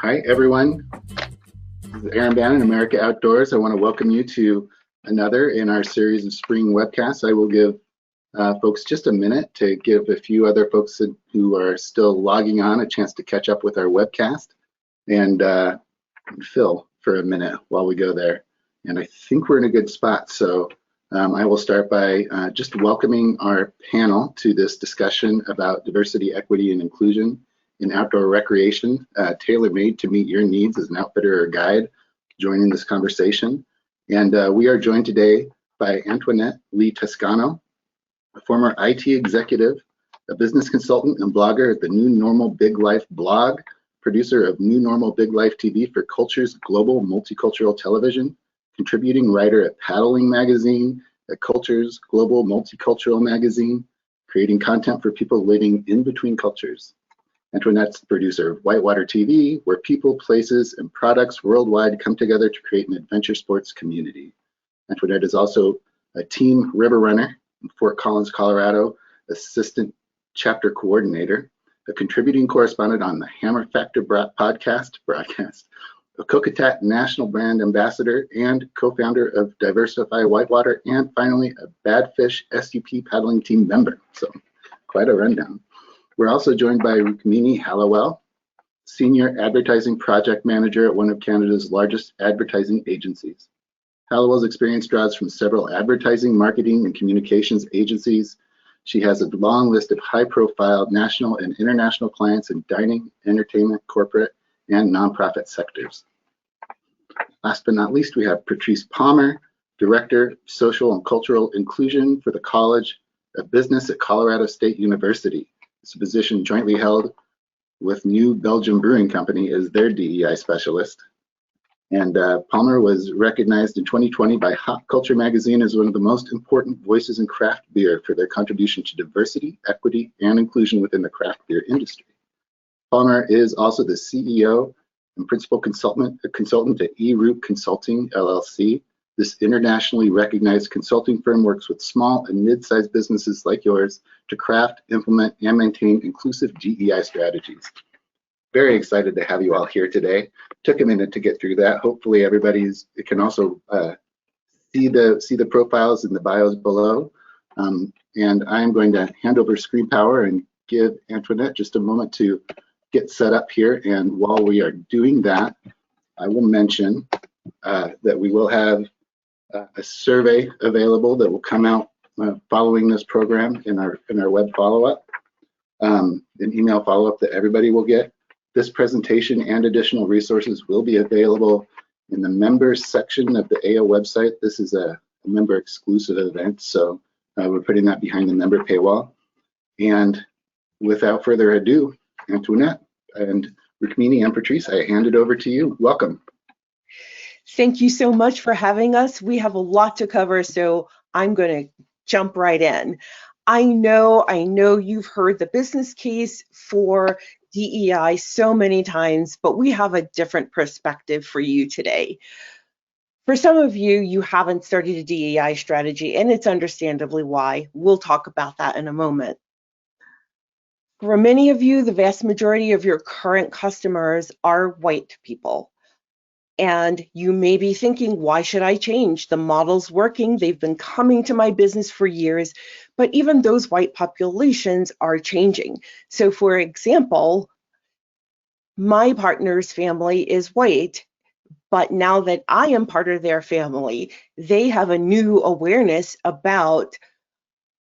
Hi, everyone. This is Aaron Bannon, America Outdoors. I want to welcome you to another in our series of spring webcasts. I will give folks just a minute to give a few other folks who are still logging on a chance to catch up with our webcast and Phil for a minute while we go there. And I think we're in a good spot. So I will start by just welcoming our panel to this discussion about diversity, equity, and inclusion in outdoor recreation, tailor-made to meet your needs as an outfitter or guide joining this conversation. And we are joined today by Antoinette Lee Toscano, a former IT executive, a business consultant and blogger at the New Normal Big Life blog, producer of New Normal Big Life TV for Culture's Global Multicultural Television, contributing writer at Paddling Magazine, at Culture's Global Multicultural Magazine, creating content for people living in between cultures. Antoinette's the producer of Whitewater TV, where people, places, and products worldwide come together to create an adventure sports community. Antoinette is also a team river runner in Fort Collins, Colorado, assistant chapter coordinator, a contributing correspondent on the Hammer Factor broadcast, a Kokatat national brand ambassador and co-founder of Diversify Whitewater, and finally a Badfish SUP paddling team member. So quite a rundown. We're also joined by Rukmini Halliwell, Senior Advertising Project Manager at one of Canada's largest advertising agencies. Halliwell's experience draws from several advertising, marketing, and communications agencies. She has a long list of high-profile national and international clients in dining, entertainment, corporate, and nonprofit sectors. Last but not least, we have Patrice Palmer, Director of Social and Cultural Inclusion for the College of Business at Colorado State University. It's a position jointly held with New Belgium Brewing Company as their DEI specialist. And Palmer was recognized in 2020 by Hot Culture magazine as one of the most important voices in craft beer for their contribution to diversity, equity, and inclusion within the craft beer industry. Palmer is also the CEO and principal consultant at eRoot Consulting, LLC. This internationally recognized consulting firm works with small and mid-sized businesses like yours to craft, implement, and maintain inclusive DEI strategies. Very excited to have you all here today. Took a minute to get through that. Hopefully everybody can also see the profiles and the bios below. And I'm going to hand over screen power and give Antoinette just a moment to get set up here. And while we are doing that, I will mention that we will have a survey available that will come out following this program in our web follow-up, an email follow-up that everybody will get. This presentation and additional resources will be available in the members section of the AO website. This is a member exclusive event, so we're putting that behind the member paywall. And without further ado, Antoinette and Rukmini and Patrice, I hand it over to you. Welcome. Thank you so much for having us. We have a lot to cover, so I'm going to jump right in. I know you've heard the business case for DEI so many times, but we have a different perspective for you today. For some of you, you haven't started a DEI strategy, and it's understandably why. We'll talk about that in a moment. For many of you, the vast majority of your current customers are white people. And you may be thinking, why should I change? The model's working. They've been coming to my business for years, but even those white populations are changing. So for example, my partner's family is white, but now that I am part of their family, they have a new awareness about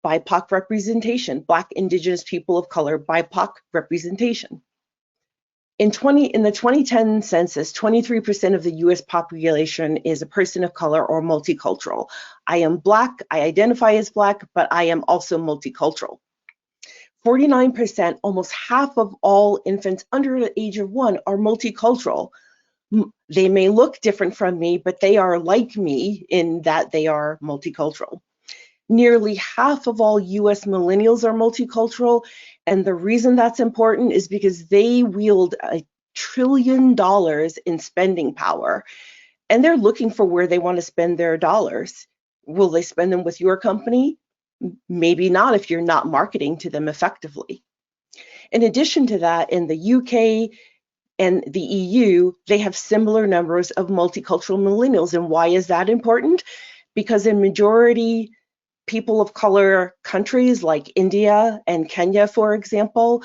BIPOC representation, Black, Indigenous, people of color, BIPOC representation. In the 2010 census, 23% of the US population is a person of color or multicultural. I am Black, I identify as Black, but I am also multicultural. 49%, almost half of all infants under the age of 1 are multicultural. They may look different from me, but they are like me in that they are multicultural. Nearly half of all US millennials are multicultural, and the reason that's important is because they wield $1 trillion in spending power, and they're looking for where they want to spend their dollars. Will they spend them with your company? Maybe not if you're not marketing to them effectively. In addition to that, in the UK, and the EU, they have similar numbers of multicultural millennials. And why is that important? Because in majority people of color countries like India and Kenya, for example,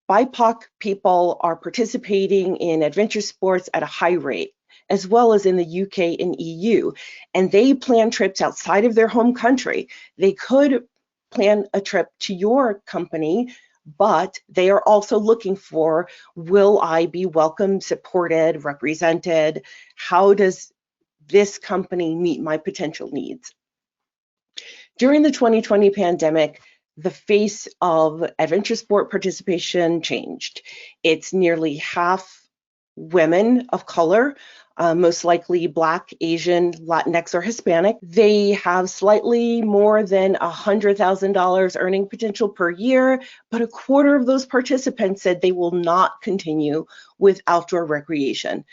BIPOC people are participating in adventure sports at a high rate, as well as in the UK and EU. And they plan trips outside of their home country. They could plan a trip to your company, but they are also looking for, will I be welcomed, supported, represented? How does this company meet my potential needs? During the 2020 pandemic, the face of adventure sport participation changed. It's nearly half women of color, most likely Black, Asian, Latinx, or Hispanic. They have slightly more than $100,000 earning potential per year, but a quarter of those participants said they will not continue with outdoor recreation.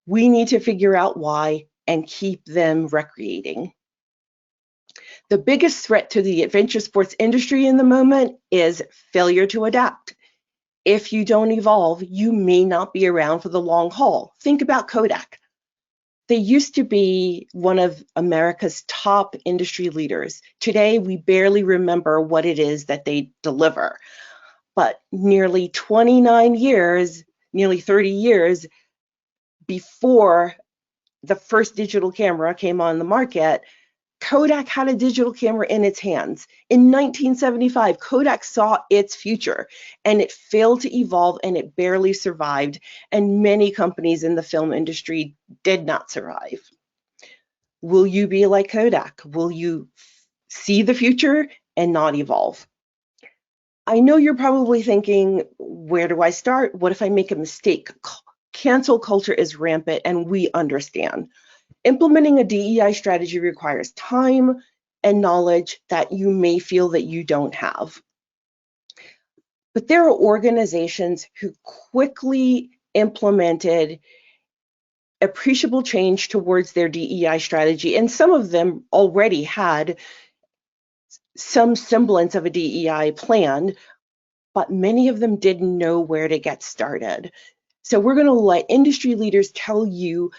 We need to figure out why and keep them recreating. The biggest threat to the adventure sports industry in the moment is failure to adapt. If you don't evolve, you may not be around for the long haul. Think about Kodak. They used to be one of America's top industry leaders. Today, we barely remember what it is that they deliver. But nearly 29 years, nearly 30 years before the first digital camera came on the market, Kodak had a digital camera in its hands. In 1975, Kodak saw its future and it failed to evolve and it barely survived. And many companies in the film industry did not survive. Will you be like Kodak? Will you see the future and not evolve? I know you're probably thinking, where do I start? What if I make a mistake? Cancel culture is rampant and we understand. Implementing a DEI strategy requires time and knowledge that you may feel that you don't have. But there are organizations who quickly implemented appreciable change towards their DEI strategy, and some of them already had some semblance of a DEI plan, but many of them didn't know where to get started. So we're going to let industry leaders tell you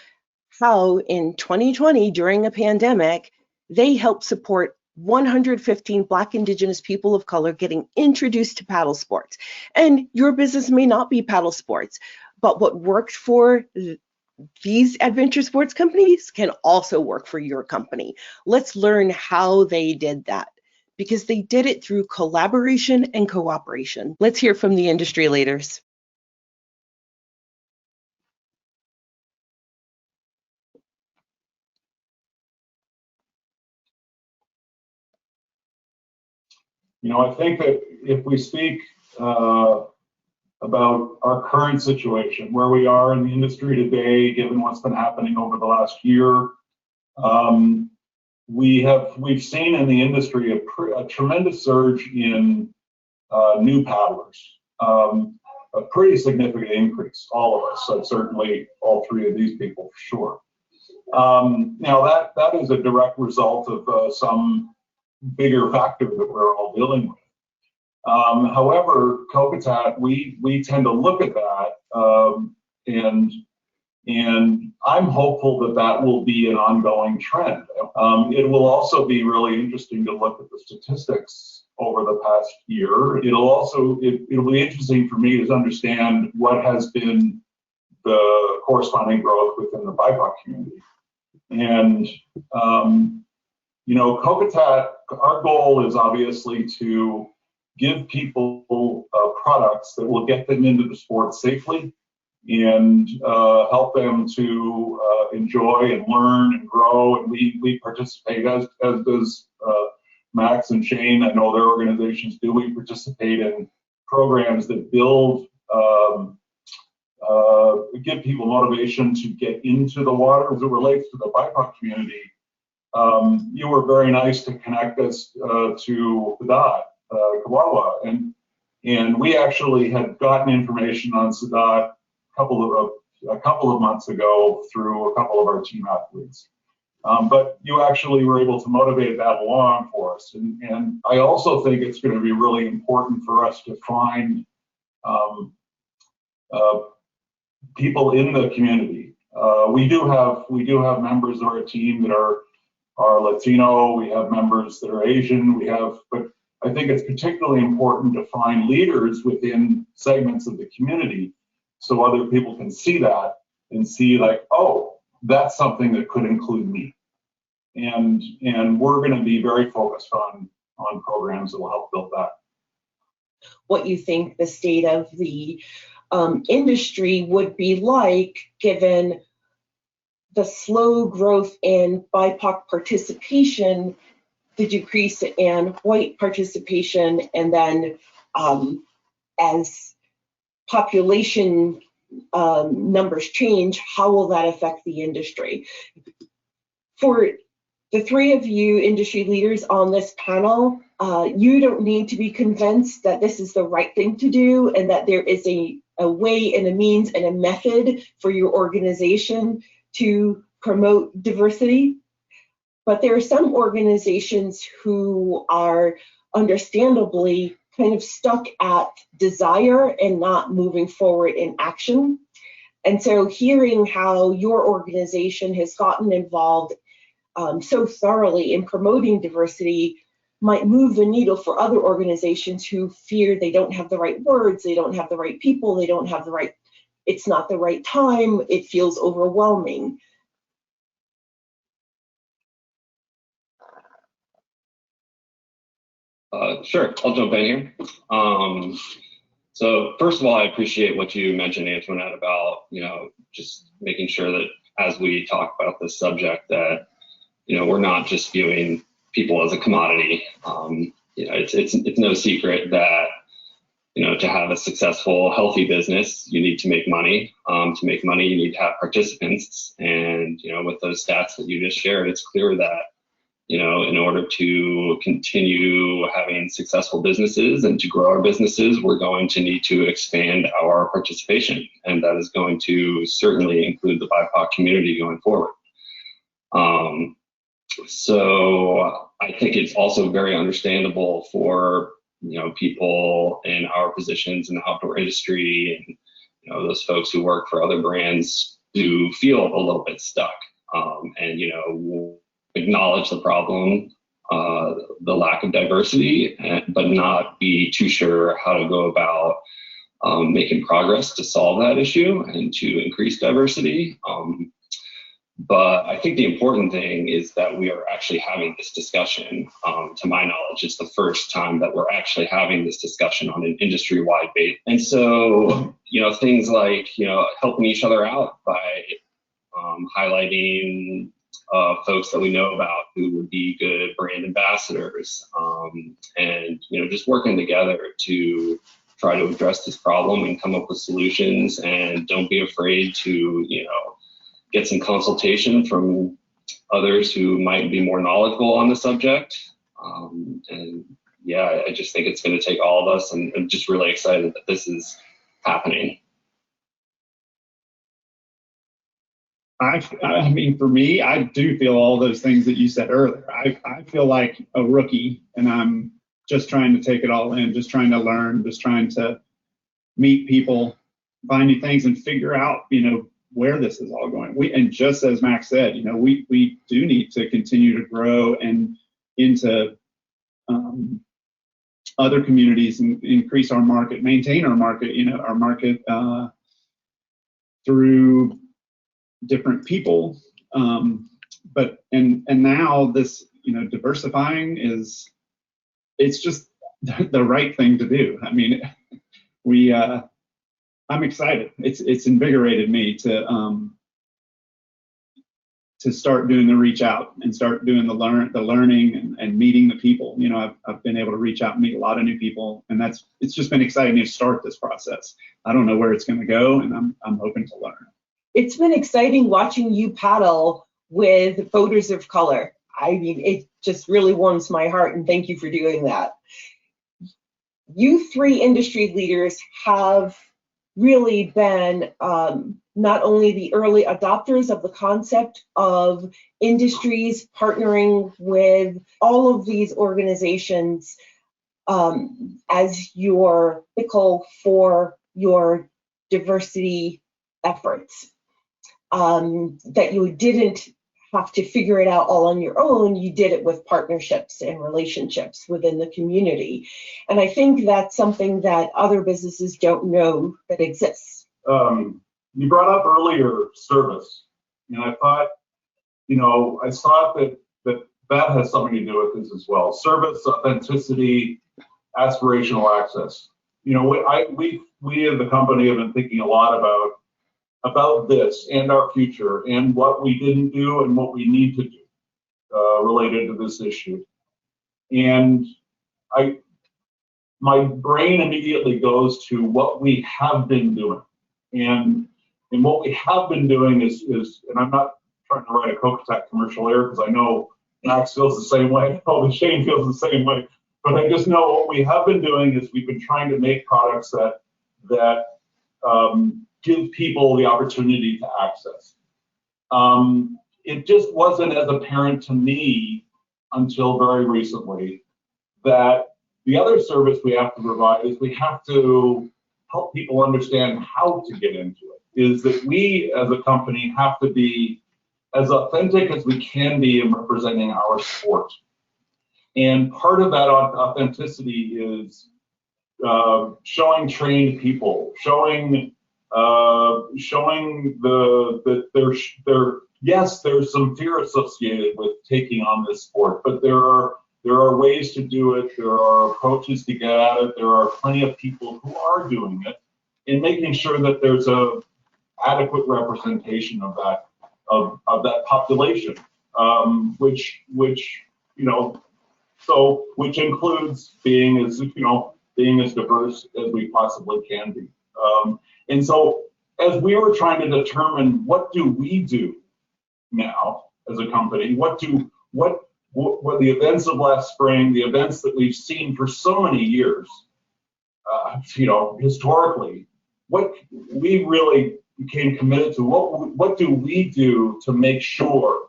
how in 2020, during a pandemic, they helped support 115 Black, Indigenous people of color getting introduced to paddle sports. And your business may not be paddle sports, but what worked for these adventure sports companies can also work for your company. Let's learn how they did that, because they did it through collaboration and cooperation. Let's hear from the industry leaders. You know, I think that if we speak about our current situation, where we are in the industry today, given what's been happening over the last year, we've seen in the industry a tremendous surge in new paddlers, a pretty significant increase. All of us, certainly all three of these people for sure. Now that is a direct result of some bigger factor that we're all dealing with. However, Kokatat, we tend to look at that, and I'm hopeful that that will be an ongoing trend. It will also be really interesting to look at the statistics over the past year. It'll be interesting for me to understand what has been the corresponding growth within the BIPOC community. And you know, Kokatat, our goal is obviously to give people products that will get them into the sport safely and help them to enjoy and learn and grow. And we participate, as does Max and Shane. I know their organizations do. We participate in programs that build, give people motivation to get into the water. As it relates to the BIPOC community, you were very nice to connect us to Sadat Kawawa, and we actually had gotten information on Sadat a couple of months ago through a couple of our team athletes. But you actually were able to motivate that along for us, and I also think it's going to be really important for us to find people in the community. We do have members of our team that are Latino. We have members that are Asian. But I think it's particularly important to find leaders within segments of the community so other people can see that and see like, oh, that's something that could include me. And we're going to be very focused on programs that will help build that. What you think the state of the industry would be like given the slow growth in BIPOC participation, the decrease in white participation, and then as population numbers change, how will that affect the industry? For the three of you industry leaders on this panel, you don't need to be convinced that this is the right thing to do and that there is a way and a means and a method for your organization to promote diversity. But there are some organizations who are understandably kind of stuck at desire and not moving forward in action. And so hearing how your organization has gotten involved so thoroughly in promoting diversity might move the needle for other organizations who fear they don't have the right words, they don't have the right people, they don't have the right, it's not the right time, it feels overwhelming. Sure, I'll jump in here. So first of all, I appreciate what you mentioned, Antoinette, about, just making sure that as we talk about this subject that, we're not just viewing people as a commodity. It's no secret that, to have a successful, healthy business, you need to make money. To make money, you need to have participants. And, with those stats that you just shared, it's clear that, in order to continue having successful businesses and to grow our businesses, we're going to need to expand our participation. And that is going to certainly include the BIPOC community going forward. So I think it's also very understandable for, people in our positions in the outdoor industry and, those folks who work for other brands to feel a little bit stuck. And, acknowledge the problem, the lack of diversity, but not be too sure how to go about making progress to solve that issue and to increase diversity. But I think the important thing is that we are actually having this discussion. To my knowledge, it's the first time that we're actually having this discussion on an industry-wide basis. And so, things like, helping each other out by highlighting folks that we know about who would be good brand ambassadors, and just working together to try to address this problem and come up with solutions. And don't be afraid to get some consultation from others who might be more knowledgeable on the subject. And yeah, I just think it's going to take all of us, and I'm just really excited that this is happening. I mean, for me, I do feel all those things that you said earlier. I feel like a rookie, and I'm just trying to take it all in, just trying to learn, just trying to meet people, find new things, and figure out, where this is all going. And just as Max said, we do need to continue to grow and into other communities and increase our market, maintain our market, our market through different people, but now this diversifying it's just the right thing to do. I mean, I'm excited. It's invigorated me to start doing the reach out and start doing the learning and meeting the people. I've been able to reach out and meet a lot of new people, and it's just been exciting to start this process. I don't know where it's going to go, and I'm hoping to learn. It's been exciting watching you paddle with voters of color. I mean, it just really warms my heart, and thank you for doing that. You three industry leaders have really been not only the early adopters of the concept of industries partnering with all of these organizations as your vehicle for your diversity efforts, that you didn't have to figure it out all on your own. You did it with partnerships and relationships within the community. And I think that's something that other businesses don't know that exists. You brought up earlier service, and I thought, that has something to do with this as well. Service, authenticity, aspirational access. We as a company have been thinking a lot about this and our future and what we didn't do and what we need to do related to this issue. And my brain immediately goes to what we have been doing. And what we have been doing is, and I'm not trying to write a Coca-Cola commercial here because I know Max feels the same way, probably Shane feels the same way, but I just know what we have been doing is we've been trying to make products that give people the opportunity to access. It just wasn't as apparent to me until very recently that the other service we have to provide is we have to help people understand how to get into it, is that we as a company have to be as authentic as we can be in representing our sport. And part of that authenticity is showing trained people, showing yes, there's some fear associated with taking on this sport, but there are ways to do it. There are approaches to get at it. There are plenty of people who are doing it, and making sure that there's a adequate representation of that population, which includes being as diverse as we possibly can be. And so as we were trying to determine what do we do now as a company, what the events of last spring, the events that we've seen for so many years, historically, what we really became committed to, what do we do to make sure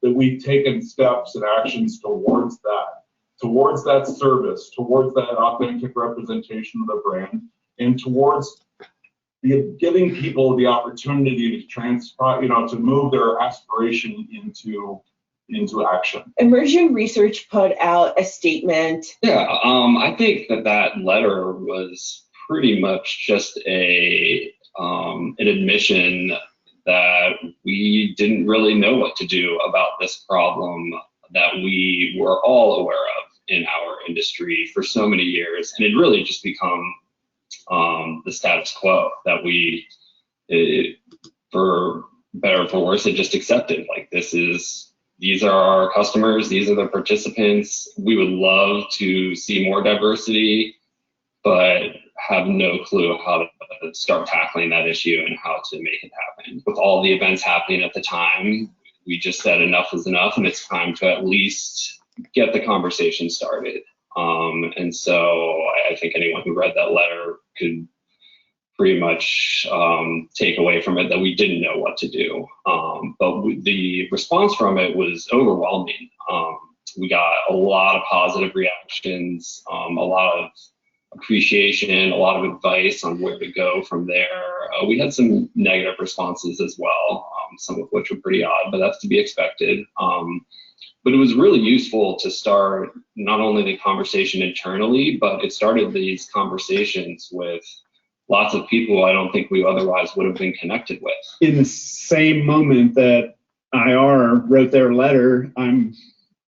that we've taken steps and actions towards that service, towards that authentic representation of the brand, and towards giving people the opportunity to move their aspiration into action. Immersion Research put out a statement. Yeah, I think that letter was pretty much just an admission that we didn't really know what to do about this problem that we were all aware of in our industry for so many years, and it really just become the status quo that we, for better or for worse, had just accepted. Like, these are our customers, these are the participants. We would love to see more diversity, but have no clue how to start tackling that issue and how to make it happen. With all the events happening at the time, we just said enough is enough, and it's time to at least get the conversation started. And so I think anyone who read that letter could pretty much take away from it that we didn't know what to do. But the response from it was overwhelming. We got a lot of positive reactions, a lot of appreciation, a lot of advice on where to go from there. We had some negative responses as well, some of which were pretty odd, but that's to be expected. But it was really useful to start not only the conversation internally, but it started these conversations with lots of people I don't think we otherwise would have been connected with. In the same moment that IR wrote their letter, I'm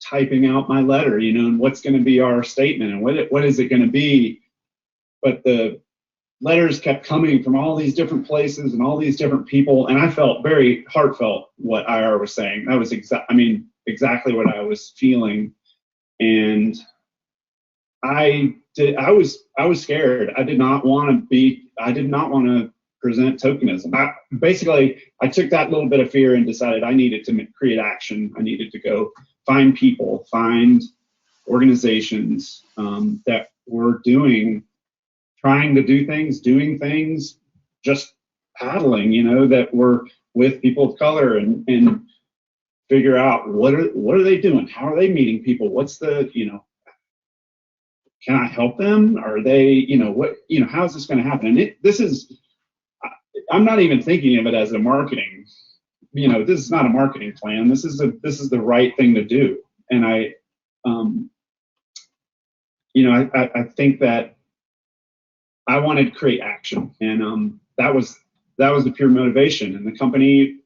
typing out my letter, and what's going to be our statement and what is it going to be? But the letters kept coming from all these different places and all these different people, and I felt very heartfelt what IR was saying. That was exactly what I was feeling, and I was scared. I did not want to present tokenism. I took that little bit of fear and decided I needed to create action. I needed to go find people, find organizations that were trying to doing things, just paddling, that were with people of color and figure out what are they doing? How are they meeting people? What's the, can I help them? Are they, how's this going to happen? And I'm not even thinking of it as a marketing, this is not a marketing plan. This is the right thing to do. And I think that I wanted to create action, and that was the pure motivation. And the company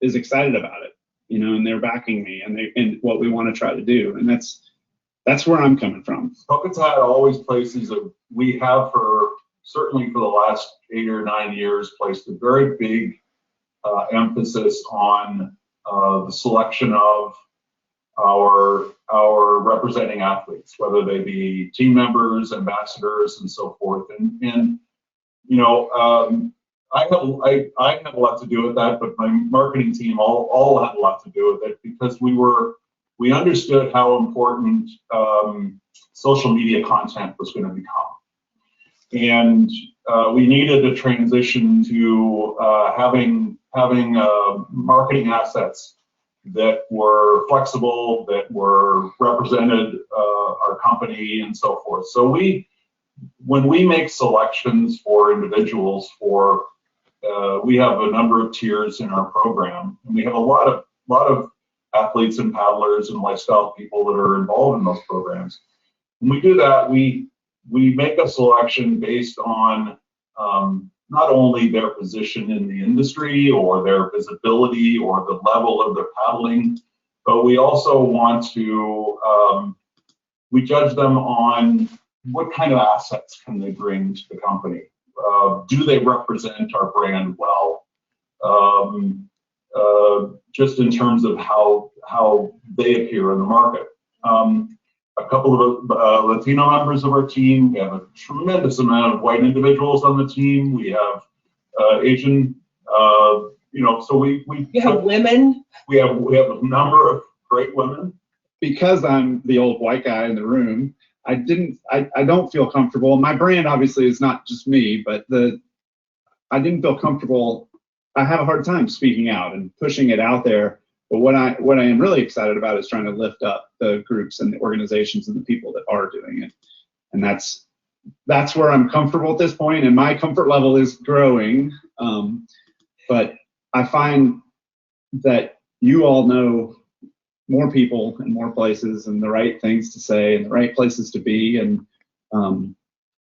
is excited about it, and they're backing me, and what we want to try to do. And that's where I'm coming from. Puckett's had always places that we have certainly for the last 8 or 9 years, placed a very big emphasis on the selection of our representing athletes, whether they be team members, ambassadors, and so forth. And I had a lot to do with that, but my marketing team all had a lot to do with it, because we understood how important social media content was going to become. And we needed to transition to having marketing assets that were flexible, that were represented our company, and so forth. So when we make selections for individuals, we have a number of tiers in our program, and we have a lot of athletes and paddlers and lifestyle people that are involved in those programs. When we do that, we make a selection based on not only their position in the industry or their visibility or the level of their paddling, but we also want to, we judge them on what kind of assets can they bring to the company. Do they represent our brand well? Just in terms of how they appear in the market. A couple of Latino members of our team. We have a tremendous amount of white individuals on the team. We have Asian, so we have women. We have a number of great women. Because I'm the old white guy in the room, I don't feel comfortable. My brand obviously is not just me, but I didn't feel comfortable. I have a hard time speaking out and pushing it out there. But what I am really excited about is trying to lift up the groups and the organizations and the people that are doing it. And that's where I'm comfortable at this point, and my comfort level is growing. But I find that you all know more people and more places and the right things to say and the right places to be, and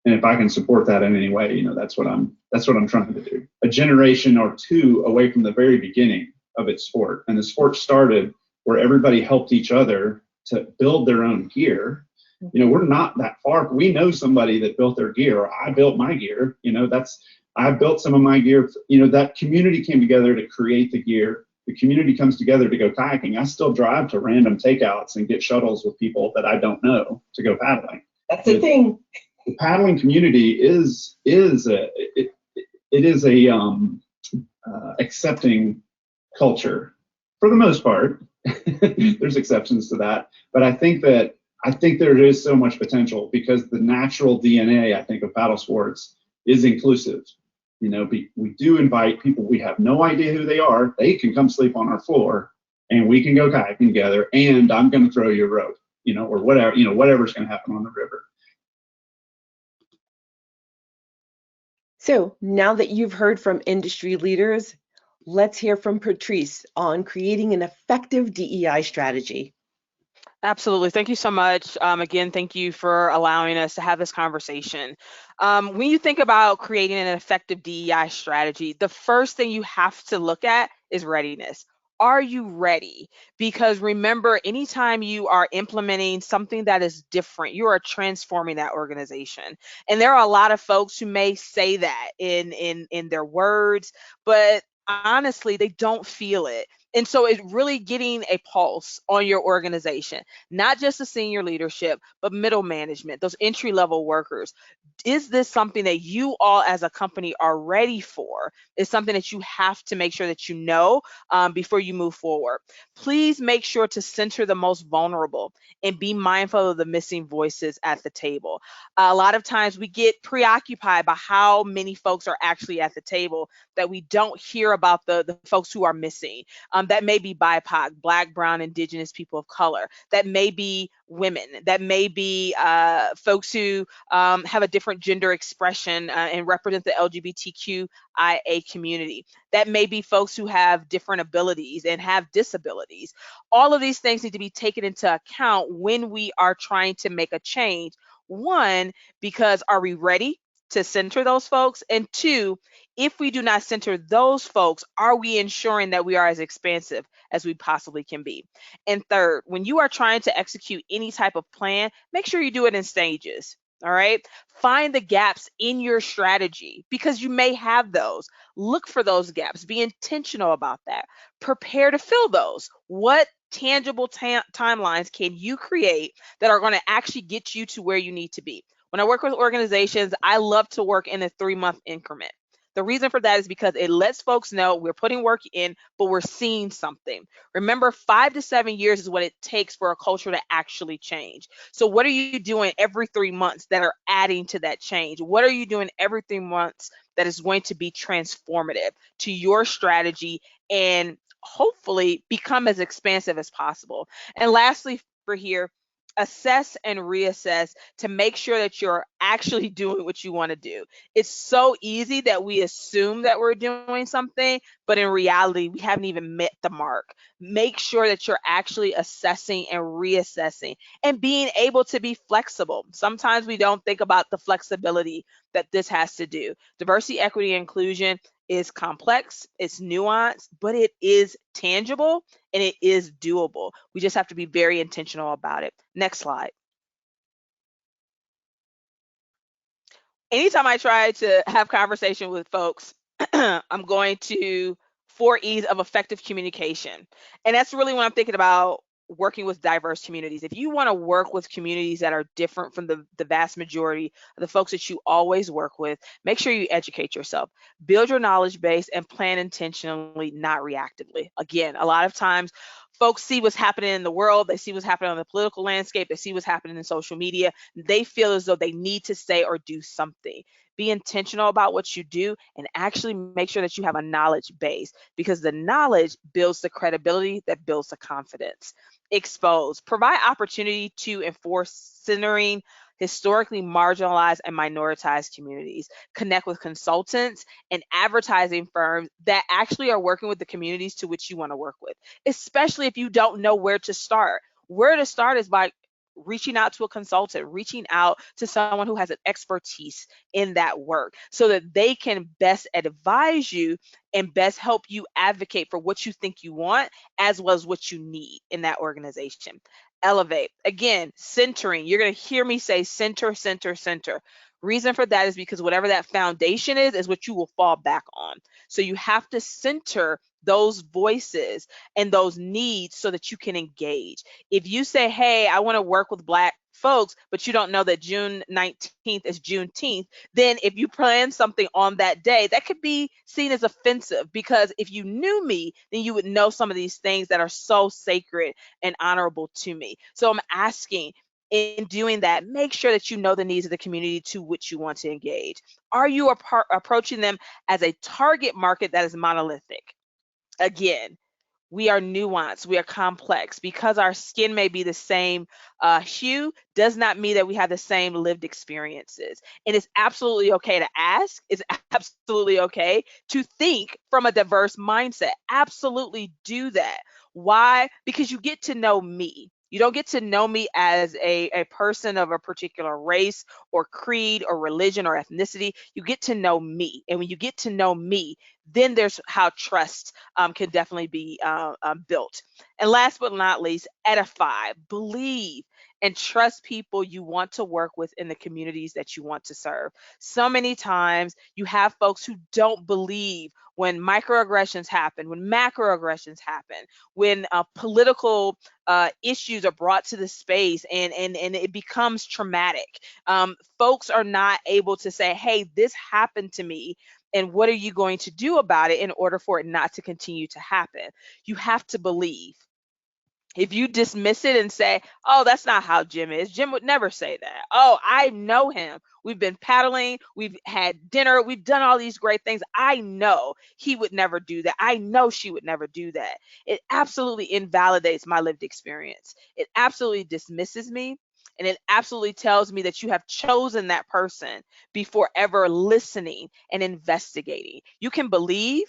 if I can support that in any way, that's what I'm trying to do. A generation or two away from the very beginning of its sport, and the sport started where everybody helped each other to build their own gear. We're not that far. We know somebody that built their gear. Or I built my gear. I built some of my gear. That community came together to create the gear. The community comes together to go kayaking. I still drive to random takeouts and get shuttles with people that I don't know to go paddling. That's the thing. The paddling community is a accepting culture for the most part. There's exceptions to that, but I think there is so much potential, because the natural DNA, I think, of paddle sports is inclusive. We do invite people. We have no idea who they are. They can come sleep on our floor, and we can go kayaking together. And I'm going to throw you a rope, or whatever, whatever's going to happen on the river. So now that you've heard from industry leaders, let's hear from Patrice on creating an effective DEI strategy. Absolutely. Thank you so much. Again, thank you for allowing us to have this conversation. When you think about creating an effective DEI strategy, the first thing you have to look at is readiness. Are you ready? Because remember, anytime you are implementing something that is different, you are transforming that organization. And there are a lot of folks who may say that in their words, but honestly, they don't feel it. And so it's really getting a pulse on your organization, not just the senior leadership, but middle management, those entry-level workers. Is this something that you all as a company are ready for? It's something that you have to make sure that you know before you move forward. Please make sure to center the most vulnerable and be mindful of the missing voices at the table. A lot of times we get preoccupied by how many folks are actually at the table that we don't hear about the folks who are missing. That may be BIPOC, Black, Brown, Indigenous people of color. That may be women. That may be folks who have a different gender expression and represent the LGBTQIA community. That may be folks who have different abilities and have disabilities. All of these things need to be taken into account when we are trying to make a change. One, because are we ready to center those folks? And two, if we do not center those folks, are we ensuring that we are as expansive as we possibly can be? And third, when you are trying to execute any type of plan, make sure you do it in stages. All right. Find the gaps in your strategy because you may have those. Look for those gaps. Be intentional about that. Prepare to fill those. What tangible timelines can you create that are going to actually get you to where you need to be? When I work with organizations, I love to work in a 3-month increment. The reason for that is because it lets folks know we're putting work in, but we're seeing something. Remember, 5 to 7 years is what it takes for a culture to actually change. So what are you doing every 3 months that are adding to that change? What are you doing every 3 months that is going to be transformative to your strategy and hopefully become as expansive as possible? And lastly, for here, assess and reassess to make sure that you're actually doing what you want to do. It's so easy that we assume that we're doing something, but in reality, we haven't even met the mark. Make sure that you're actually assessing and reassessing and being able to be flexible. Sometimes we don't think about the flexibility that this has to do. Diversity, equity, and inclusion is complex, it's nuanced, but it is tangible and it is doable. We just have to be very intentional about it. Next slide. Anytime I try to have conversation with folks, I'm going to 4 E's of effective communication. And that's really when I'm thinking about working with diverse communities. If you want to work with communities that are different from the vast majority of the folks that you always work with, make sure you educate yourself, build your knowledge base, and plan intentionally, not reactively. Again, a lot of times folks see what's happening in the world, they see what's happening on the political landscape, they see what's happening in social media, they feel as though they need to say or do something. Be intentional about what you do and actually make sure that you have a knowledge base, because the knowledge builds the credibility that builds the confidence. Expose, provide opportunity to enforce centering historically marginalized and minoritized communities. Connect with consultants and advertising firms that actually are working with the communities to which you want to work with, especially if you don't know where to start. Where to start is by reaching out to a consultant, reaching out to someone who has an expertise in that work so that they can best advise you and best help you advocate for what you think you want as well as what you need in that organization. Elevate, again, centering. You're going to hear me say center, center, center. Reason for that is because whatever that foundation is what you will fall back on. So you have to center those voices and those needs so that you can engage. If you say, hey, I want to work with Black folks, but you don't know that June 19th is Juneteenth, then if you plan something on that day, that could be seen as offensive, because if you knew me, then you would know some of these things that are so sacred and honorable to me. So I'm asking, in doing that, make sure that you know the needs of the community to which you want to engage. Are you approaching them as a target market that is monolithic? Again, we are nuanced, we are complex. Because our skin may be the same hue does not mean that we have the same lived experiences. And it's absolutely okay to ask. It's absolutely okay to think from a diverse mindset. Absolutely do that. Why? Because you get to know me. You don't get to know me as a person of a particular race or creed or religion or ethnicity. You get to know me. And when you get to know me, then there's how trust can definitely be built. And last but not least, edify, believe, and trust people you want to work with in the communities that you want to serve. So many times you have folks who don't believe when microaggressions happen, when macroaggressions happen, when political issues are brought to the space and it becomes traumatic. Folks are not able to say, hey, this happened to me, and what are you going to do about it in order for it not to continue to happen? You have to believe. If you dismiss it and say, oh, that's not how Jim is, Jim would never say that. Oh, I know him. We've been paddling, we've had dinner, we've done all these great things. I know he would never do that. I know she would never do that. It absolutely invalidates my lived experience. It absolutely dismisses me. And it absolutely tells me that you have chosen that person before ever listening and investigating. You can believe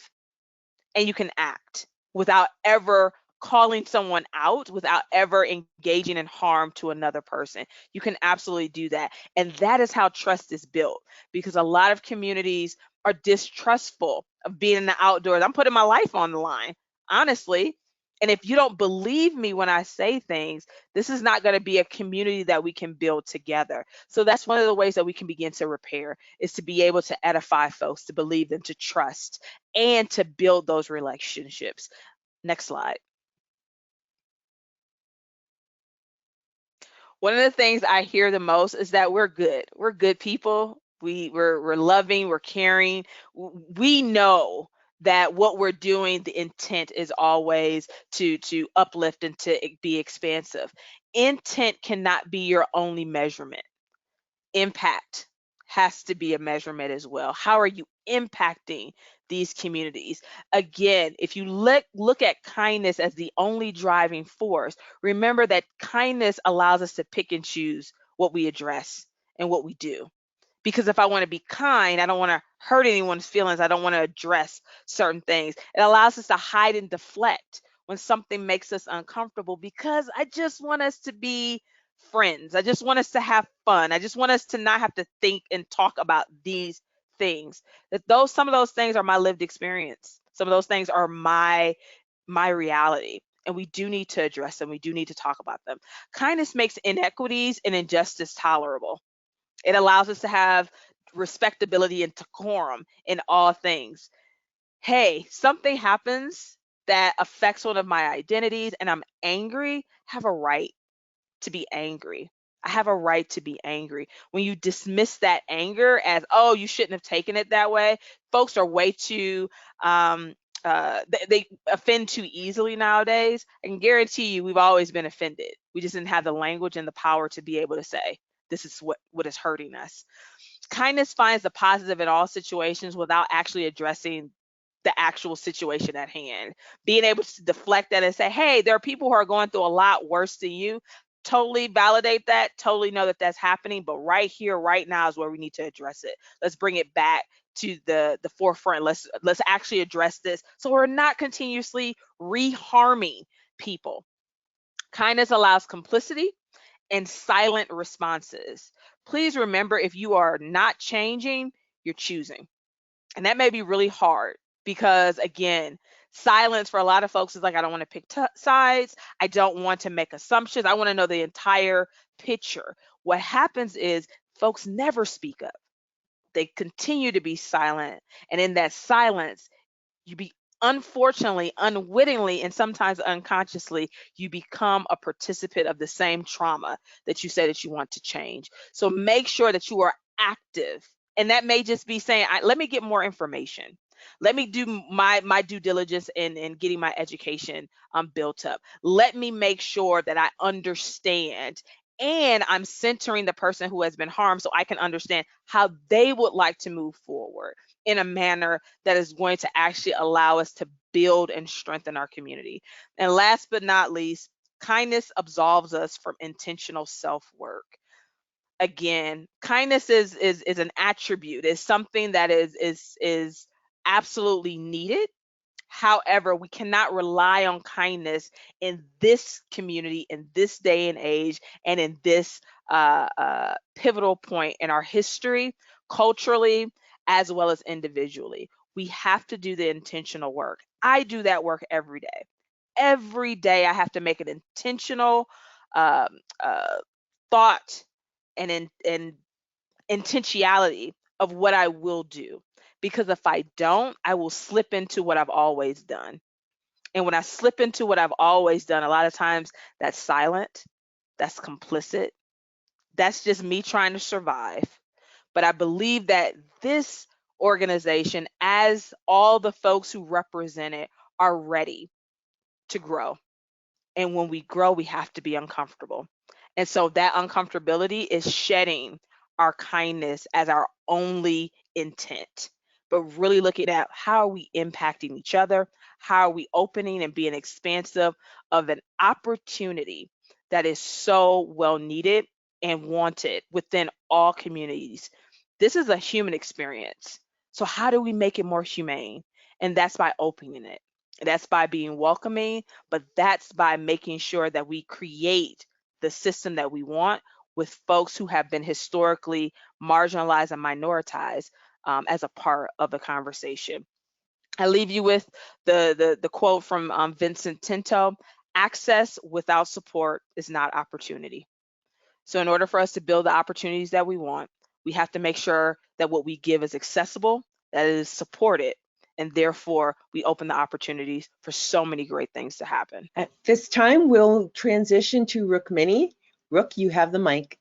and you can act without ever calling someone out, without ever engaging in harm to another person. You can absolutely do that. And that is how trust is built, because a lot of communities are distrustful of being in the outdoors. I'm putting my life on the line, honestly. And if you don't believe me when I say things, this is not going to be a community that we can build together. So that's one of the ways that we can begin to repair, is to be able to edify folks, to believe them, to trust, and to build those relationships. Next slide. One of the things I hear the most is that we're good. We're good people. We're loving, we're caring. We know that what we're doing, the intent is always to uplift and to be expansive. Intent cannot be your only measurement. Impact has to be a measurement as well. How are you impacting these communities? Again, if you look at kindness as the only driving force, remember that kindness allows us to pick and choose what we address and what we do. Because if I want to be kind, I don't want to hurt anyone's feelings. I don't want to address certain things. It allows us to hide and deflect when something makes us uncomfortable, because I just want us to be friends. I just want us to have fun. I just want us to not have to think and talk about these things. Some of those things are my lived experience. Some of those things are my reality. And we do need to address them. We do need to talk about them. Kindness makes inequities and injustice tolerable. It allows us to have respectability and decorum in all things. Hey, something happens that affects one of my identities and I'm angry, I have a right to be angry. I have a right to be angry. When you dismiss that anger as, oh, you shouldn't have taken it that way, folks are way too, they offend too easily nowadays. I can guarantee you we've always been offended. We just didn't have the language and the power to be able to say, this is what is hurting us. Kindness finds the positive in all situations without actually addressing the actual situation at hand. Being able to deflect that and say, hey, there are people who are going through a lot worse than you. Totally validate that, totally know that that's happening, but right here, right now is where we need to address it. Let's bring it back to the forefront. Let's actually address this so we're not continuously reharming people. Kindness allows complicity and silent responses. Please remember, if you are not changing, you're choosing. And that may be really hard because, again, silence for a lot of folks is like, I don't want to pick sides. I don't want to make assumptions. I want to know the entire picture. What happens is folks never speak up. They continue to be silent. And in that silence, unfortunately, unwittingly, and sometimes unconsciously, you become a participant of the same trauma that you say that you want to change. So make sure that you are active. And that may just be saying, let me get more information. Let me do my due diligence in getting my education built up. Let me make sure that I understand and I'm centering the person who has been harmed so I can understand how they would like to move forward in a manner that is going to actually allow us to build and strengthen our community. And last but not least, kindness absolves us from intentional self-work. Again, kindness is an attribute, is something that is absolutely needed. However, we cannot rely on kindness in this community, in this day and age, and in this pivotal point in our history, culturally, as well as individually. We have to do the intentional work. I do that work every day. Every day I have to make an intentional thought and intentionality of what I will do. Because if I don't, I will slip into what I've always done. And when I slip into what I've always done, a lot of times that's silent, that's complicit, that's just me trying to survive. But I believe that this organization, as all the folks who represent it, are ready to grow. And when we grow, we have to be uncomfortable. And so that uncomfortability is shedding our kindness as our only intent, but really looking at how are we impacting each other, how are we opening and being expansive of an opportunity that is so well needed and wanted within all communities. This is a human experience. So how do we make it more humane? And that's by opening it. That's by being welcoming, but that's by making sure that we create the system that we want with folks who have been historically marginalized and minoritized as a part of the conversation. I leave you with the quote from Vincent Tinto: access without support is not opportunity. So in order for us to build the opportunities that we want, we have to make sure that what we give is accessible, that it is supported, and therefore we open the opportunities for so many great things to happen. At this time, we'll transition to Rukmini. Rook, you have the mic.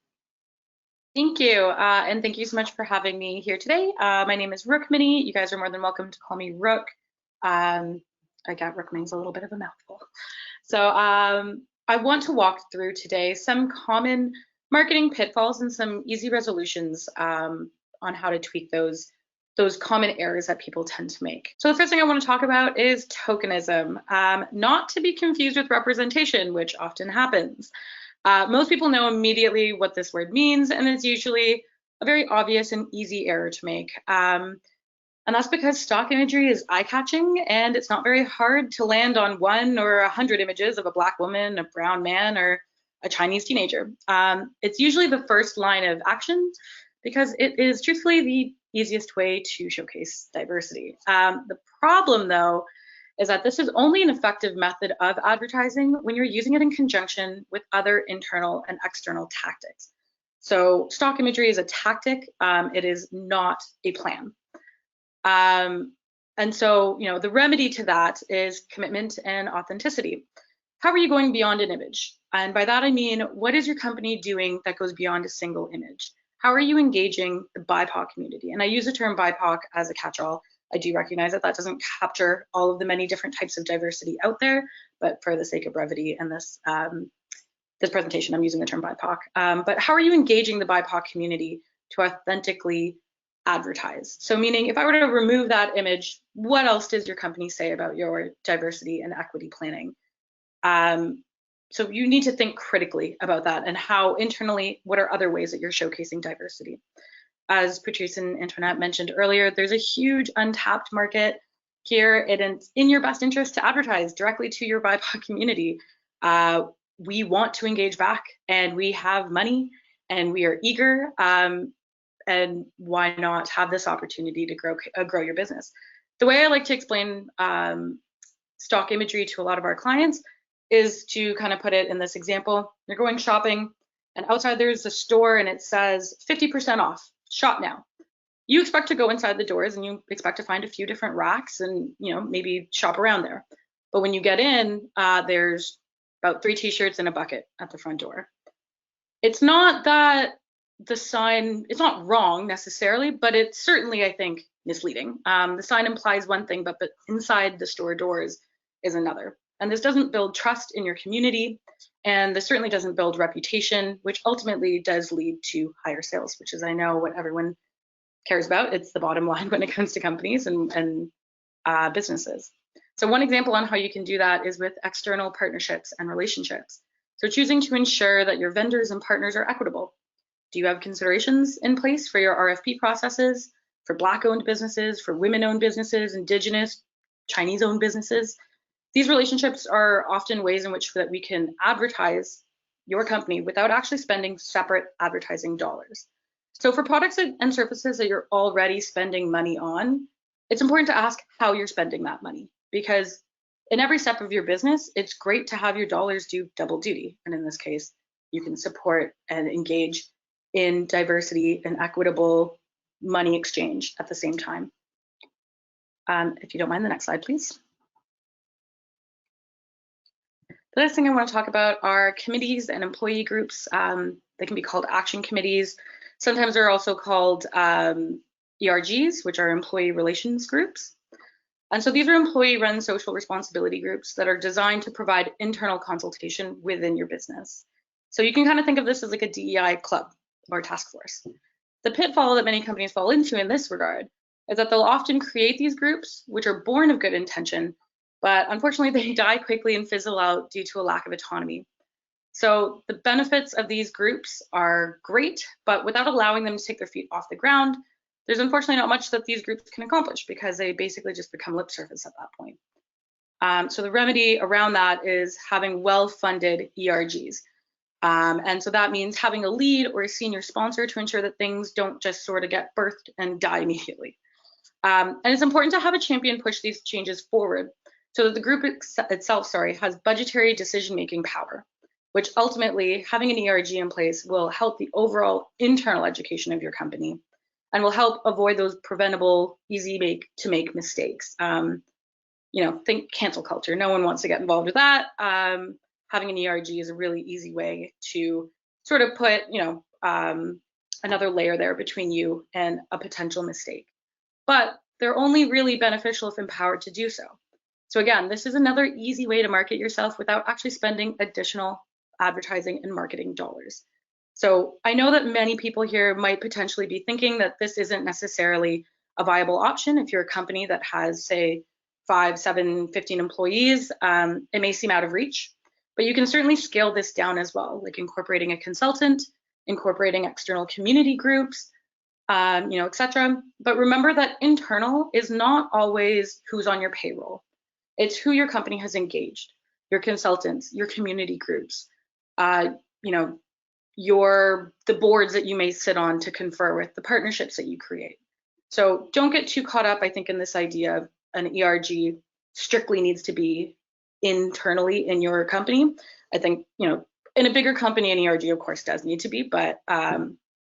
Thank you, and thank you so much for having me here today. My name is Rukmini. You guys are more than welcome to call me Rook. I got Rukmini's a little bit of a mouthful. So I want to walk through today some common marketing pitfalls and some easy resolutions on how to tweak those common errors that people tend to make. So the first thing I want to talk about is tokenism, not to be confused with representation, which often happens. Most people know immediately what this word means, and it's usually a very obvious and easy error to make. And that's because stock imagery is eye-catching, and it's not very hard to land on 1 or 100 images of a Black woman, a brown man, or a Chinese teenager. It's usually the first line of action because it is truthfully the easiest way to showcase diversity. The problem, though, is that this is only an effective method of advertising when you're using it in conjunction with other internal and external tactics. So stock imagery is a tactic, it is not a plan. And so, the remedy to that is commitment and authenticity. How are you going beyond an image? And by that I mean, what is your company doing that goes beyond a single image? How are you engaging the BIPOC community? And I use the term BIPOC as a catch-all. I do recognize that doesn't capture all of the many different types of diversity out there, but for the sake of brevity and this presentation, I'm using the term BIPOC. But how are you engaging the BIPOC community to authentically advertise? So meaning, if I were to remove that image, what else does your company say about your diversity and equity planning? So you need to think critically about that and how internally, what are other ways that you're showcasing diversity? As Patrice and Antoinette mentioned earlier, there's a huge untapped market here. It's in your best interest to advertise directly to your BIPOC community. We want to engage back, and we have money, and we are eager, and why not have this opportunity to grow your business? The way I like to explain stock imagery to a lot of our clients is to kind of put it in this example. You're going shopping, and outside there's a store, and it says 50% off. Shop now. You expect to go inside the doors and you expect to find a few different racks and maybe shop around there. But when you get in, there's about 3 t-shirts and a bucket at the front door. It's not that the sign, it's not wrong necessarily, but it's certainly, I think, misleading. The sign implies one thing, but inside the store doors is another. And this doesn't build trust in your community, and this certainly doesn't build reputation, which ultimately does lead to higher sales, which is, I know, what everyone cares about. It's the bottom line when it comes to companies and businesses. So one example on how you can do that is with external partnerships and relationships. So choosing to ensure that your vendors and partners are equitable. Do you have considerations in place for your RFP processes, for Black-owned businesses, for women-owned businesses, Indigenous, Chinese-owned businesses? These relationships are often ways in which that we can advertise your company without actually spending separate advertising dollars. So for products and services that you're already spending money on, it's important to ask how you're spending that money, because in every step of your business, it's great to have your dollars do double duty. And in this case, you can support and engage in diversity and equitable money exchange at the same time. If you don't mind, the next slide, please. The next thing I want to talk about are committees and employee groups. They can be called action committees. Sometimes they're also called ERGs, which are employee relations groups. And so these are employee-run social responsibility groups that are designed to provide internal consultation within your business. So you can kind of think of this as like a DEI club or task force. The pitfall that many companies fall into in this regard is that they'll often create these groups, which are born of good intention, but unfortunately they die quickly and fizzle out due to a lack of autonomy. So the benefits of these groups are great, but without allowing them to take their feet off the ground, there's unfortunately not much that these groups can accomplish because they basically just become lip service at that point. So the remedy around that is having well-funded ERGs. And so that means having a lead or a senior sponsor to ensure that things don't just sort of get birthed and die immediately. And it's important to have a champion push these changes forward so that the group itself, has budgetary decision-making power, which ultimately having an ERG in place will help the overall internal education of your company and will help avoid those preventable, easy to make mistakes. Think cancel culture. No one wants to get involved with that. Having an ERG is a really easy way to sort of put, another layer there between you and a potential mistake. But they're only really beneficial if empowered to do so. So again, this is another easy way to market yourself without actually spending additional advertising and marketing dollars. So I know that many people here might potentially be thinking that this isn't necessarily a viable option. If you're a company that has, say, 5, 7, 15 employees, it may seem out of reach, but you can certainly scale this down as well, like incorporating a consultant, incorporating external community groups, etc. But remember that internal is not always who's on your payroll. It's who your company has engaged, your consultants, your community groups, the boards that you may sit on to confer with, the partnerships that you create. So don't get too caught up, I think, in this idea of an ERG strictly needs to be internally in your company. I think, in a bigger company, an ERG of course does need to be, but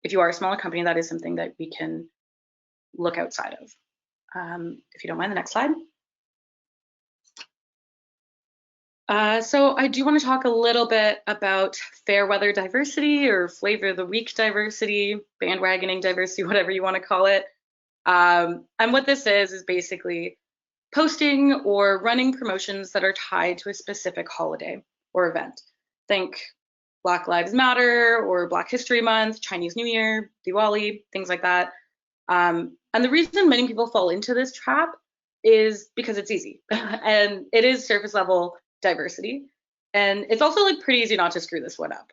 if you are a smaller company, that is something that we can look outside of. If you don't mind, the next slide. So I do want to talk a little bit about fair weather diversity or flavor of the week diversity, bandwagoning diversity, whatever you want to call it. And what this is basically posting or running promotions that are tied to a specific holiday or event. Think Black Lives Matter or Black History Month, Chinese New Year, Diwali, things like that. And the reason many people fall into this trap is because it's easy and it is surface level diversity. And it's also pretty easy not to screw this one up.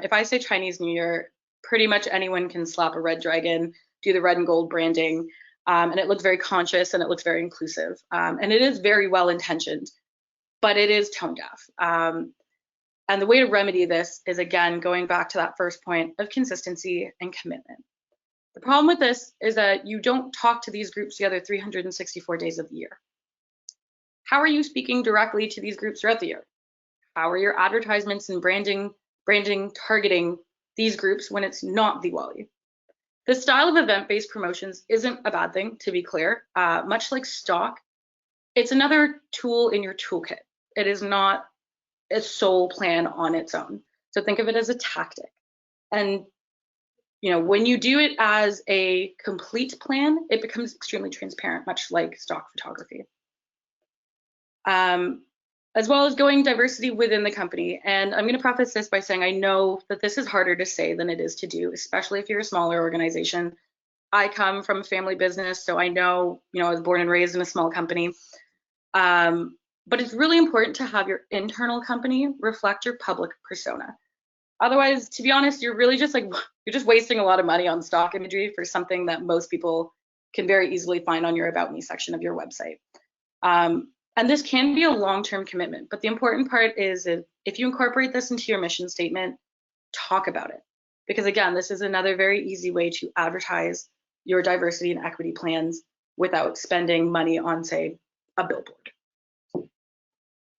If I say Chinese New Year, pretty much anyone can slap a red dragon, do the red and gold branding, and it looks very conscious and it looks very inclusive. And it is very well intentioned, but it is tone deaf. And the way to remedy this is, again, going back to that first point of consistency and commitment. The problem with this is that you don't talk to these groups the other 364 days of the year. How are you speaking directly to these groups throughout the year? How are your advertisements and branding targeting these groups when it's not Diwali? This style of event-based promotions isn't a bad thing, to be clear. Much like stock, it's another tool in your toolkit. It is not a sole plan on its own. So think of it as a tactic. And when you do it as a complete plan, it becomes extremely transparent, much like stock photography. As well as going diversity within the company. And I'm going to preface this by saying I know that this is harder to say than it is to do, especially if you're a smaller organization. I come from a family business, so I know, I was born and raised in a small company. But it's really important to have your internal company reflect your public persona. Otherwise, to be honest, you're really just you're just wasting a lot of money on stock imagery for something that most people can very easily find on your About Me section of your website. And this can be a long-term commitment, but the important part is if you incorporate this into your mission statement, talk about it. Because again, this is another very easy way to advertise your diversity and equity plans without spending money on, say, a billboard.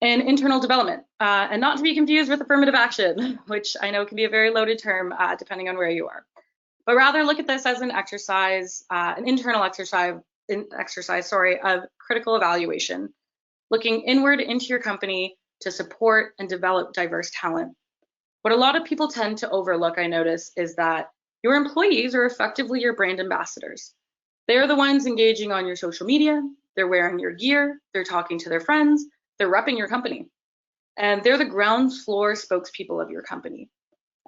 And internal development, and not to be confused with affirmative action, which I know can be a very loaded term depending on where you are. But rather look at this as an exercise, an internal exercise of critical evaluation, looking inward into your company to support and develop diverse talent. What a lot of people tend to overlook, I notice, is that your employees are effectively your brand ambassadors. They're the ones engaging on your social media, they're wearing your gear, they're talking to their friends, they're repping your company. And they're the ground floor spokespeople of your company.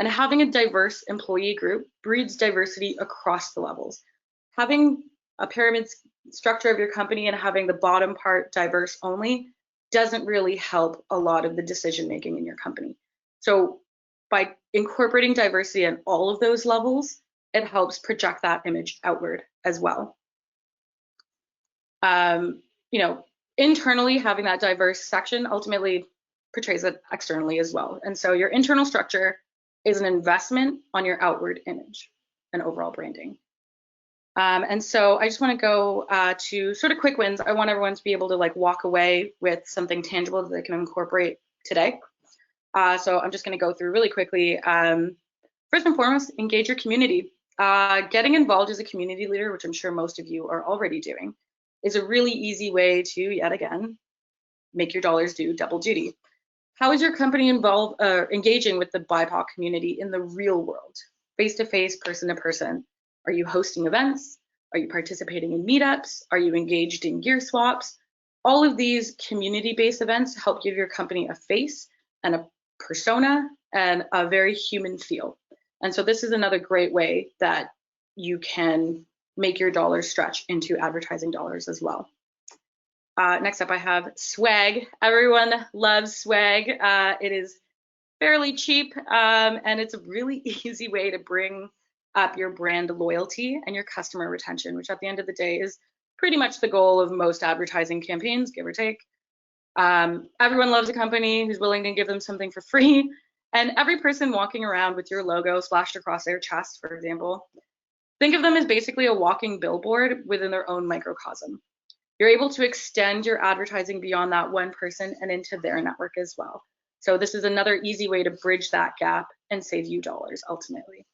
And having a diverse employee group breeds diversity across the levels. Having a pyramid structure of your company and having the bottom part diverse only doesn't really help a lot of the decision making in your company. So by incorporating diversity at all of those levels, it helps project that image outward as well. Internally, having that diverse section ultimately portrays it externally as well. And so your internal structure is an investment on your outward image and overall branding. And so I just want to go to sort of quick wins. I want everyone to be able to walk away with something tangible that they can incorporate today. So I'm just going to go through really quickly. First and foremost, engage your community. Getting involved as a community leader, which I'm sure most of you are already doing, is a really easy way to, yet again, make your dollars do double duty. How is your company engaging with the BIPOC community in the real world, face-to-face, person-to-person? Are you hosting events? Are you participating in meetups? Are you engaged in gear swaps? All of these community-based events help give your company a face and a persona and a very human feel. And so this is another great way that you can make your dollars stretch into advertising dollars as well. Next up, I have swag. Everyone loves swag. It is fairly cheap, and it's a really easy way to bring up your brand loyalty and your customer retention, which at the end of the day is pretty much the goal of most advertising campaigns, give or take. Everyone loves a company who's willing to give them something for free, and every person walking around with your logo splashed across their chest, for example, think of them as basically a walking billboard within their own microcosm. You're able to extend your advertising beyond that one person and into their network as well. So this is another easy way to bridge that gap and save you dollars ultimately.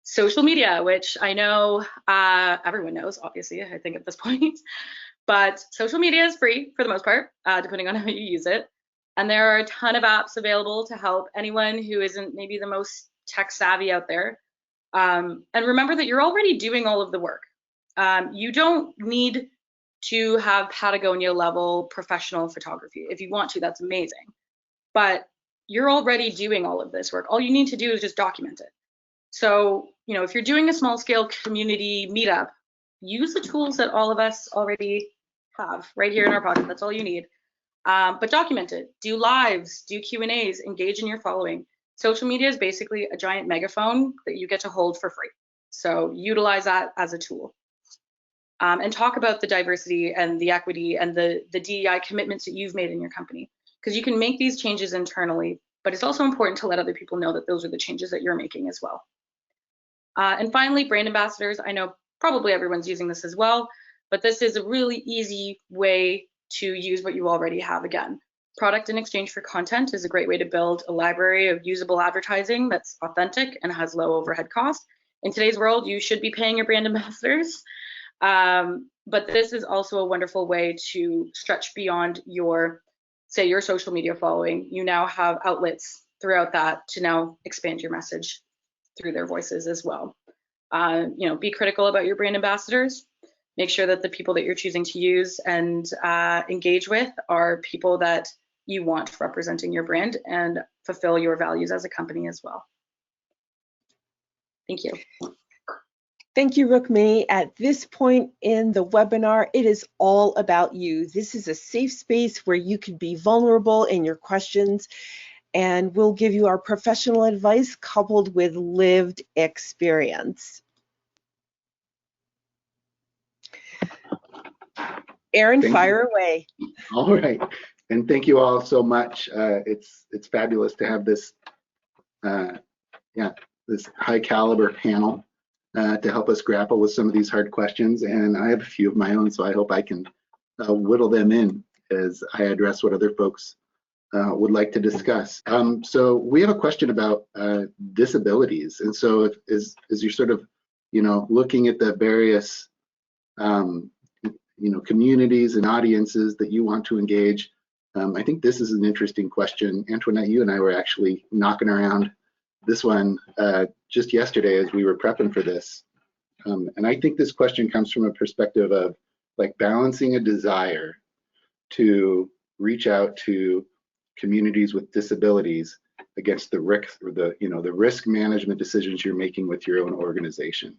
Social media, which I know everyone knows, obviously, I think at this point, but social media is free for the most part, depending on how you use it. And there are a ton of apps available to help anyone who isn't maybe the most tech savvy out there. And remember that you're already doing all of the work. You don't need to have Patagonia level professional photography. If you want to, that's amazing. But you're already doing all of this work. All you need to do is just document it. So, if you're doing a small scale community meetup, use the tools that all of us already have right here in our pocket. That's all you need. But document it, do lives, do Q&As, engage in your following. Social media is basically a giant megaphone that you get to hold for free. So utilize that as a tool. And talk about the diversity and the equity and the DEI commitments that you've made in your company. Because you can make these changes internally, but it's also important to let other people know that those are the changes that you're making as well. And finally, brand ambassadors. I know probably everyone's using this as well, but this is a really easy way to use what you already have. Again, product in exchange for content is a great way to build a library of usable advertising that's authentic and has low overhead cost. In today's world, you should be paying your brand ambassadors. But this is also a wonderful way to stretch beyond your social media following. You now have outlets throughout that to now expand your message through their voices as well. Be critical about your brand ambassadors. Make sure that the people that you're choosing to use and engage with are people that you want representing your brand and fulfill your values as a company as well. Thank you. Thank you, Rukmini. At this point in the webinar, it is all about you. This is a safe space where you can be vulnerable in your questions, and we'll give you our professional advice coupled with lived experience. Aaron, fire away. All right, and thank you all so much. It's fabulous to have this, this high caliber panel to help us grapple with some of these hard questions. And I have a few of my own, so I hope I can whittle them in as I address what other folks would like to discuss. So we have a question about disabilities. And so as you're sort of, looking at the various, communities and audiences that you want to engage, I think this is an interesting question. Antoinette, you and I were actually knocking around this one just yesterday as we were prepping for this. And I think this question comes from a perspective of balancing a desire to reach out to communities with disabilities against the risk, or the risk management decisions you're making with your own organization.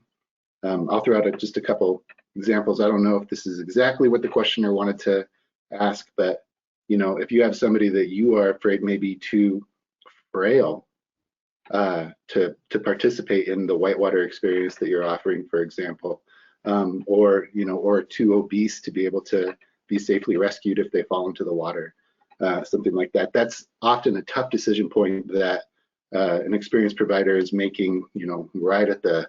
I'll throw out just a couple examples. I don't know if this is exactly what the questioner wanted to ask, but if you have somebody that you are afraid may be too frail to participate in the whitewater experience that you're offering, for example, or too obese to be able to be safely rescued if they fall into the water, something like that. That's often a tough decision point that an experienced provider is making, right at the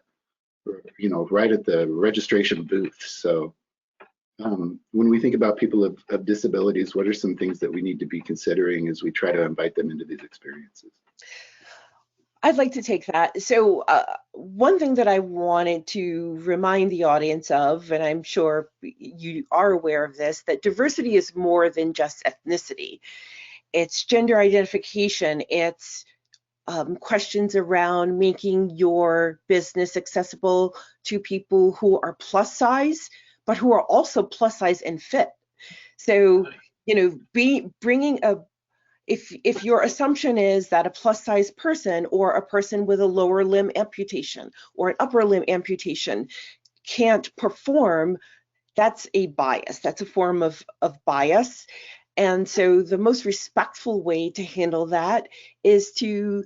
registration booth. So when we think about people of disabilities, what are some things that we need to be considering as we try to invite them into these experiences? I'd like to take that. So one thing that I wanted to remind the audience of, and I'm sure you are aware of this, that diversity is more than just ethnicity. It's gender identification. It's questions around making your business accessible to people who are plus size, but who are also plus size and fit. So, bringing a if your assumption is that a plus size person or a person with a lower limb amputation or an upper limb amputation can't perform, that's a bias. That's a form of bias. And so the most respectful way to handle that is to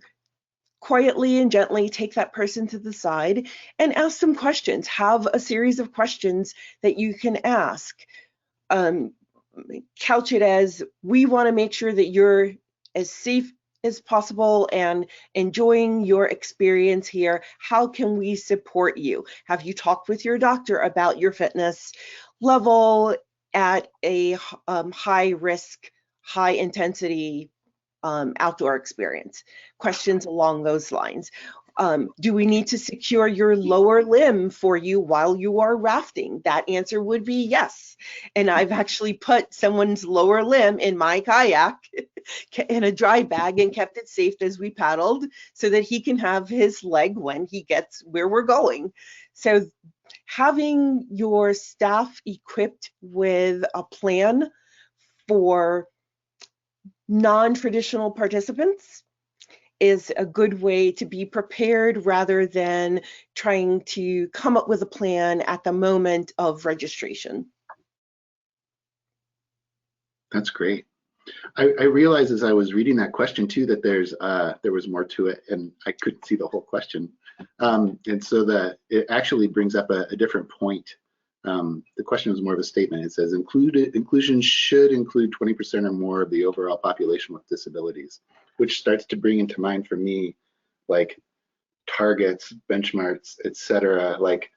quietly and gently take that person to the side and ask some questions. Have a series of questions that you can ask. Couch it as, we want to make sure that you're as safe as possible and enjoying your experience here. How can we support you? Have you talked with your doctor about your fitness level at a high risk, high intensity outdoor experience? Questions along those lines. Do we need to secure your lower limb for you while you are rafting? That answer would be yes. And I've actually put someone's lower limb in my kayak in a dry bag and kept it safe as we paddled so that he can have his leg when he gets where we're going. So having your staff equipped with a plan for non-traditional participants is a good way to be prepared rather than trying to come up with a plan at the moment of registration. That's great. I realized as I was reading that question too that there was more to it, and I couldn't see the whole question, and so that it actually brings up a different point. The question was more of a statement. It says inclusion should include 20% or more of the overall population with disabilities, which starts to bring into mind for me like targets, benchmarks, etc. Like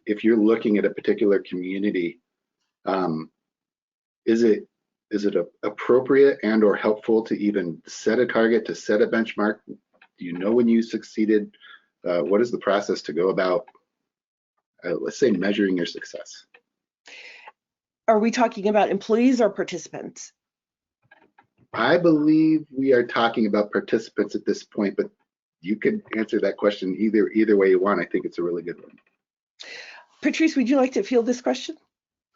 if you're looking at a particular community, is it appropriate and or helpful to even set a target, to set a benchmark? Do you know when you succeeded? What is the process to go about, let's say, measuring your success? Are we talking about employees or participants? I believe we are talking about participants at this point, but you could answer that question either way you want. I think it's a really good one. Patrice, would you like to field this question?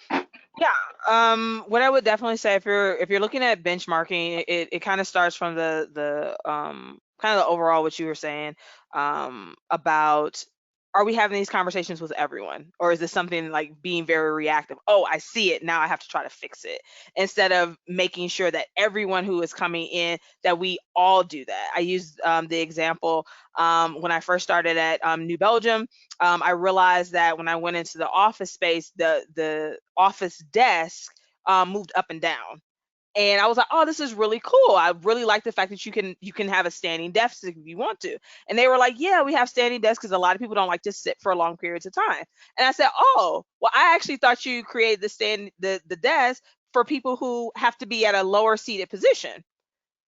Yeah, what I would definitely say, if you're looking at benchmarking, it kind of starts from the kind of the overall what you were saying about, are we having these conversations with everyone, or is this something like being very reactive? Oh, I see it, now I have to try to fix it, instead of making sure that everyone who is coming in, that we all do that. I used the example when I first started at New Belgium. I realized that when I went into the office space, the office desk moved up and down. And I was like, oh, this is really cool. I really like the fact that you can have a standing desk if you want to. And they were like, yeah, we have standing desks because a lot of people don't like to sit for long periods of time. And I said, oh, well, I actually thought you created the desk for people who have to be at a lower seated position.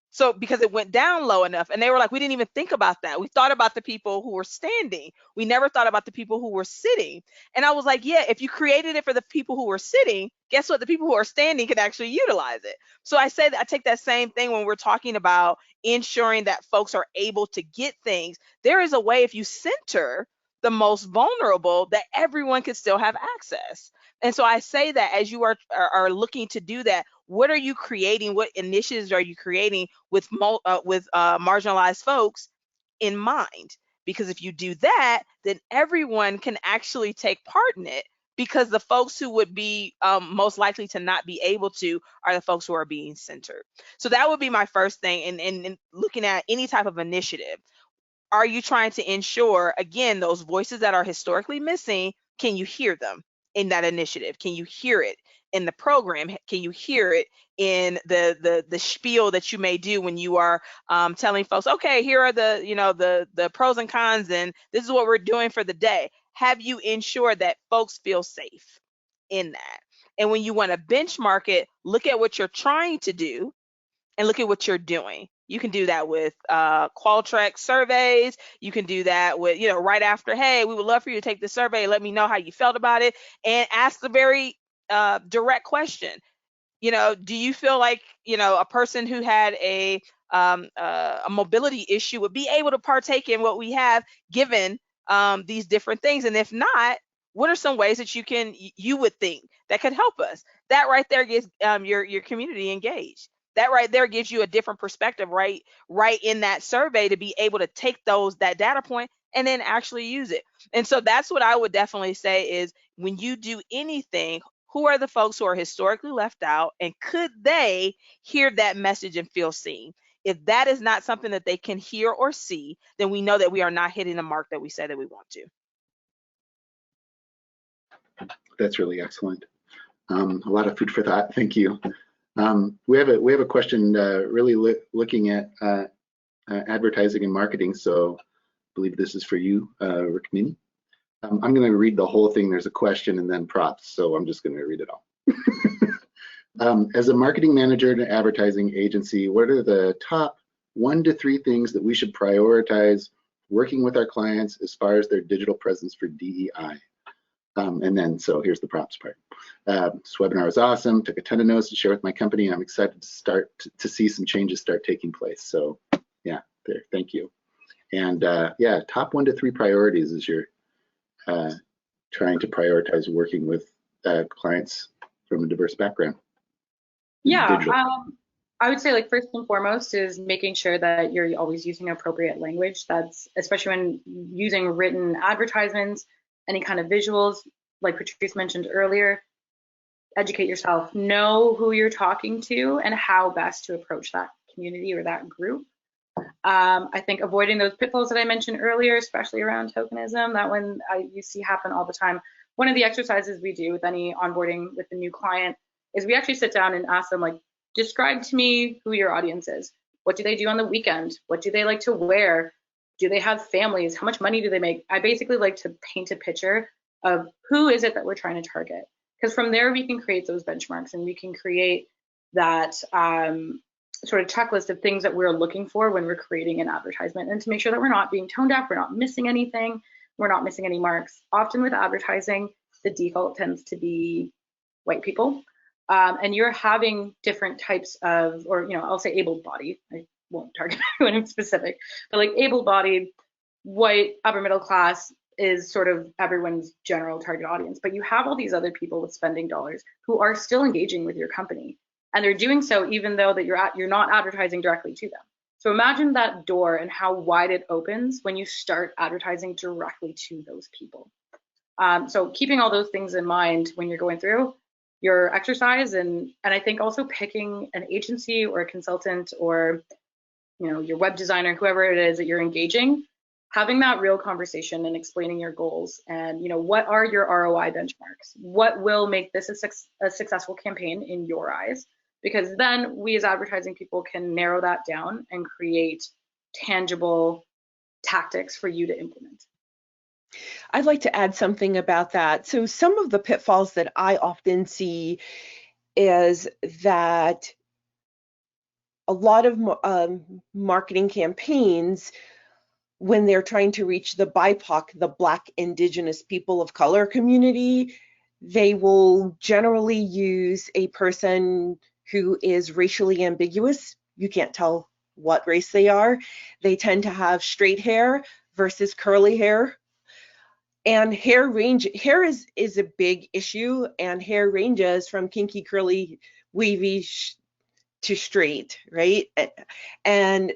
So because it went down low enough, and they were like, we didn't even think about that. We thought about the people who were standing. We never thought about the people who were sitting. And I was like, yeah, if you created it for the people who were sitting, guess what? The people who are standing can actually utilize it. So I say that I take that same thing when we're talking about ensuring that folks are able to get things. There is a way, if you center the most vulnerable, that everyone can still have access. And so I say that as you are looking to do that, What are you creating? What initiatives are you creating with marginalized folks in mind? Because if you do that, then everyone can actually take part in it, because the folks who would be most likely to not be able to are the folks who are being centered. So that would be my first thing in looking at any type of initiative. Are you trying to ensure, again, those voices that are historically missing, can you hear them in that initiative? Can you hear it in the program? Can you hear it in the spiel that you may do when you are telling folks, okay, here are the pros and cons, and this is what we're doing for the day? Have you ensured that folks feel safe in that? And when you want to benchmark it, look at what you're trying to do and look at what you're doing. You can do that with Qualtrics surveys. You can do that with, right after, hey, we would love for you to take the survey. Let me know how you felt about it, and ask the very direct question. Do you feel like, a person who had a mobility issue would be able to partake in what we have given these different things? And if not, what are some ways that you would think that could help us? That right there gets your community engaged. That right there gives you a different perspective right in that survey to be able to take that data point and then actually use it. And so that's what I would definitely say is, when you do anything, who are the folks who are historically left out, and could they hear that message and feel seen? If that is not something that they can hear or see, then we know that we are not hitting the mark that we said that we want to. That's really excellent. A lot of food for thought. Thank you. We have a question really looking at advertising and marketing. So I believe this is for you, Rukmini. I'm going to read the whole thing. There's a question and then props, so I'm just going to read it all. As a marketing manager at an advertising agency, what are the top 1 to 3 things that we should prioritize working with our clients as far as their digital presence for DEI? And then, so here's the props part. This webinar was awesome. Took a ton of notes to share with my company. I'm excited to start to see some changes start taking place. So yeah, there, thank you. And yeah, top 1 to 3 priorities as you're trying to prioritize working with clients from a diverse background. Yeah, I would say, like, first and foremost is making sure that you're always using appropriate language. That's especially when using written advertisements, any kind of visuals, like Patrice mentioned earlier. Educate yourself, know who you're talking to and how best to approach that community or that group. I think avoiding those pitfalls that I mentioned earlier, especially around tokenism, that one you see happen all the time. One of the exercises we do with any onboarding with a new client is we actually sit down and ask them, like, describe to me who your audience is. What do they do on the weekend? What do they like to wear? Do they have families? How much money do they make? I basically like to paint a picture of who is it that we're trying to target. Because from there, we can create those benchmarks and we can create that sort of checklist of things that we're looking for when we're creating an advertisement, and to make sure that we're not being tone deaf, we're not missing anything, we're not missing any marks. Often with advertising, the default tends to be white people. And you're having different types of, or, I'll say able-bodied, I won't target anyone in specific, but like able-bodied, white, upper middle class is sort of everyone's general target audience. But you have all these other people with spending dollars who are still engaging with your company, and they're doing so even though that you're not advertising directly to them. So imagine that door and how wide it opens when you start advertising directly to those people. So keeping all those things in mind when you're going through your exercise, and I think also picking an agency or a consultant or your web designer, whoever it is that you're engaging, having that real conversation and explaining your goals and what are your ROI benchmarks, what will make this a successful campaign in your eyes, because then we as advertising people can narrow that down and create tangible tactics for you to implement. I'd like to add something about that. So some of the pitfalls that I often see is that a lot of marketing campaigns, when they're trying to reach the BIPOC, the Black, Indigenous, people of color community, they will generally use a person who is racially ambiguous. You can't tell what race they are. They tend to have straight hair versus curly hair. And hair is a big issue, and hair ranges from kinky, curly, wavy to straight, right? And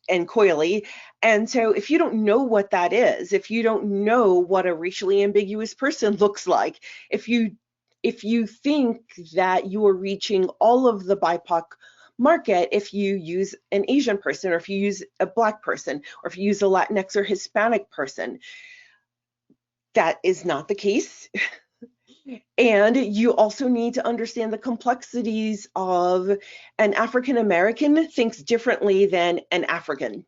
coily. And so if you don't know what that is, if you don't know what a racially ambiguous person looks like, if you think that you are reaching all of the BIPOC market if you use an Asian person, or if you use a Black person, or if you use a Latinx or Hispanic person, that is not the case. And you also need to understand the complexities of an African American thinks differently than an African.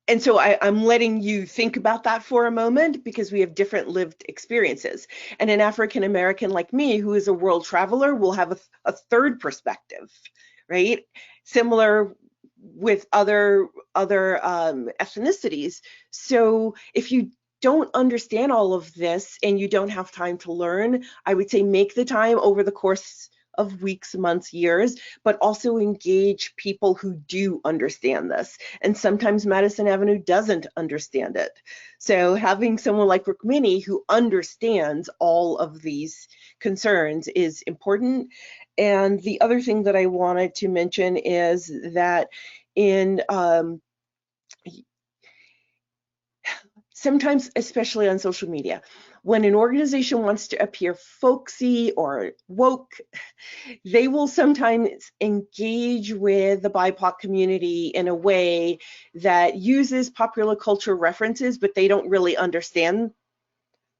And so I'm letting you think about that for a moment, because we have different lived experiences. And an African American like me, who is a world traveler, will have a third perspective, right? Similar with other ethnicities. So if you don't understand all of this and you don't have time to learn, I would say make the time over the course of weeks, months, years, but also engage people who do understand this. And sometimes Madison Avenue doesn't understand it. So having someone like Rukmini who understands all of these concerns is important. And the other thing that I wanted to mention is that sometimes, especially on social media, when an organization wants to appear folksy or woke, they will sometimes engage with the BIPOC community in a way that uses popular culture references, but they don't really understand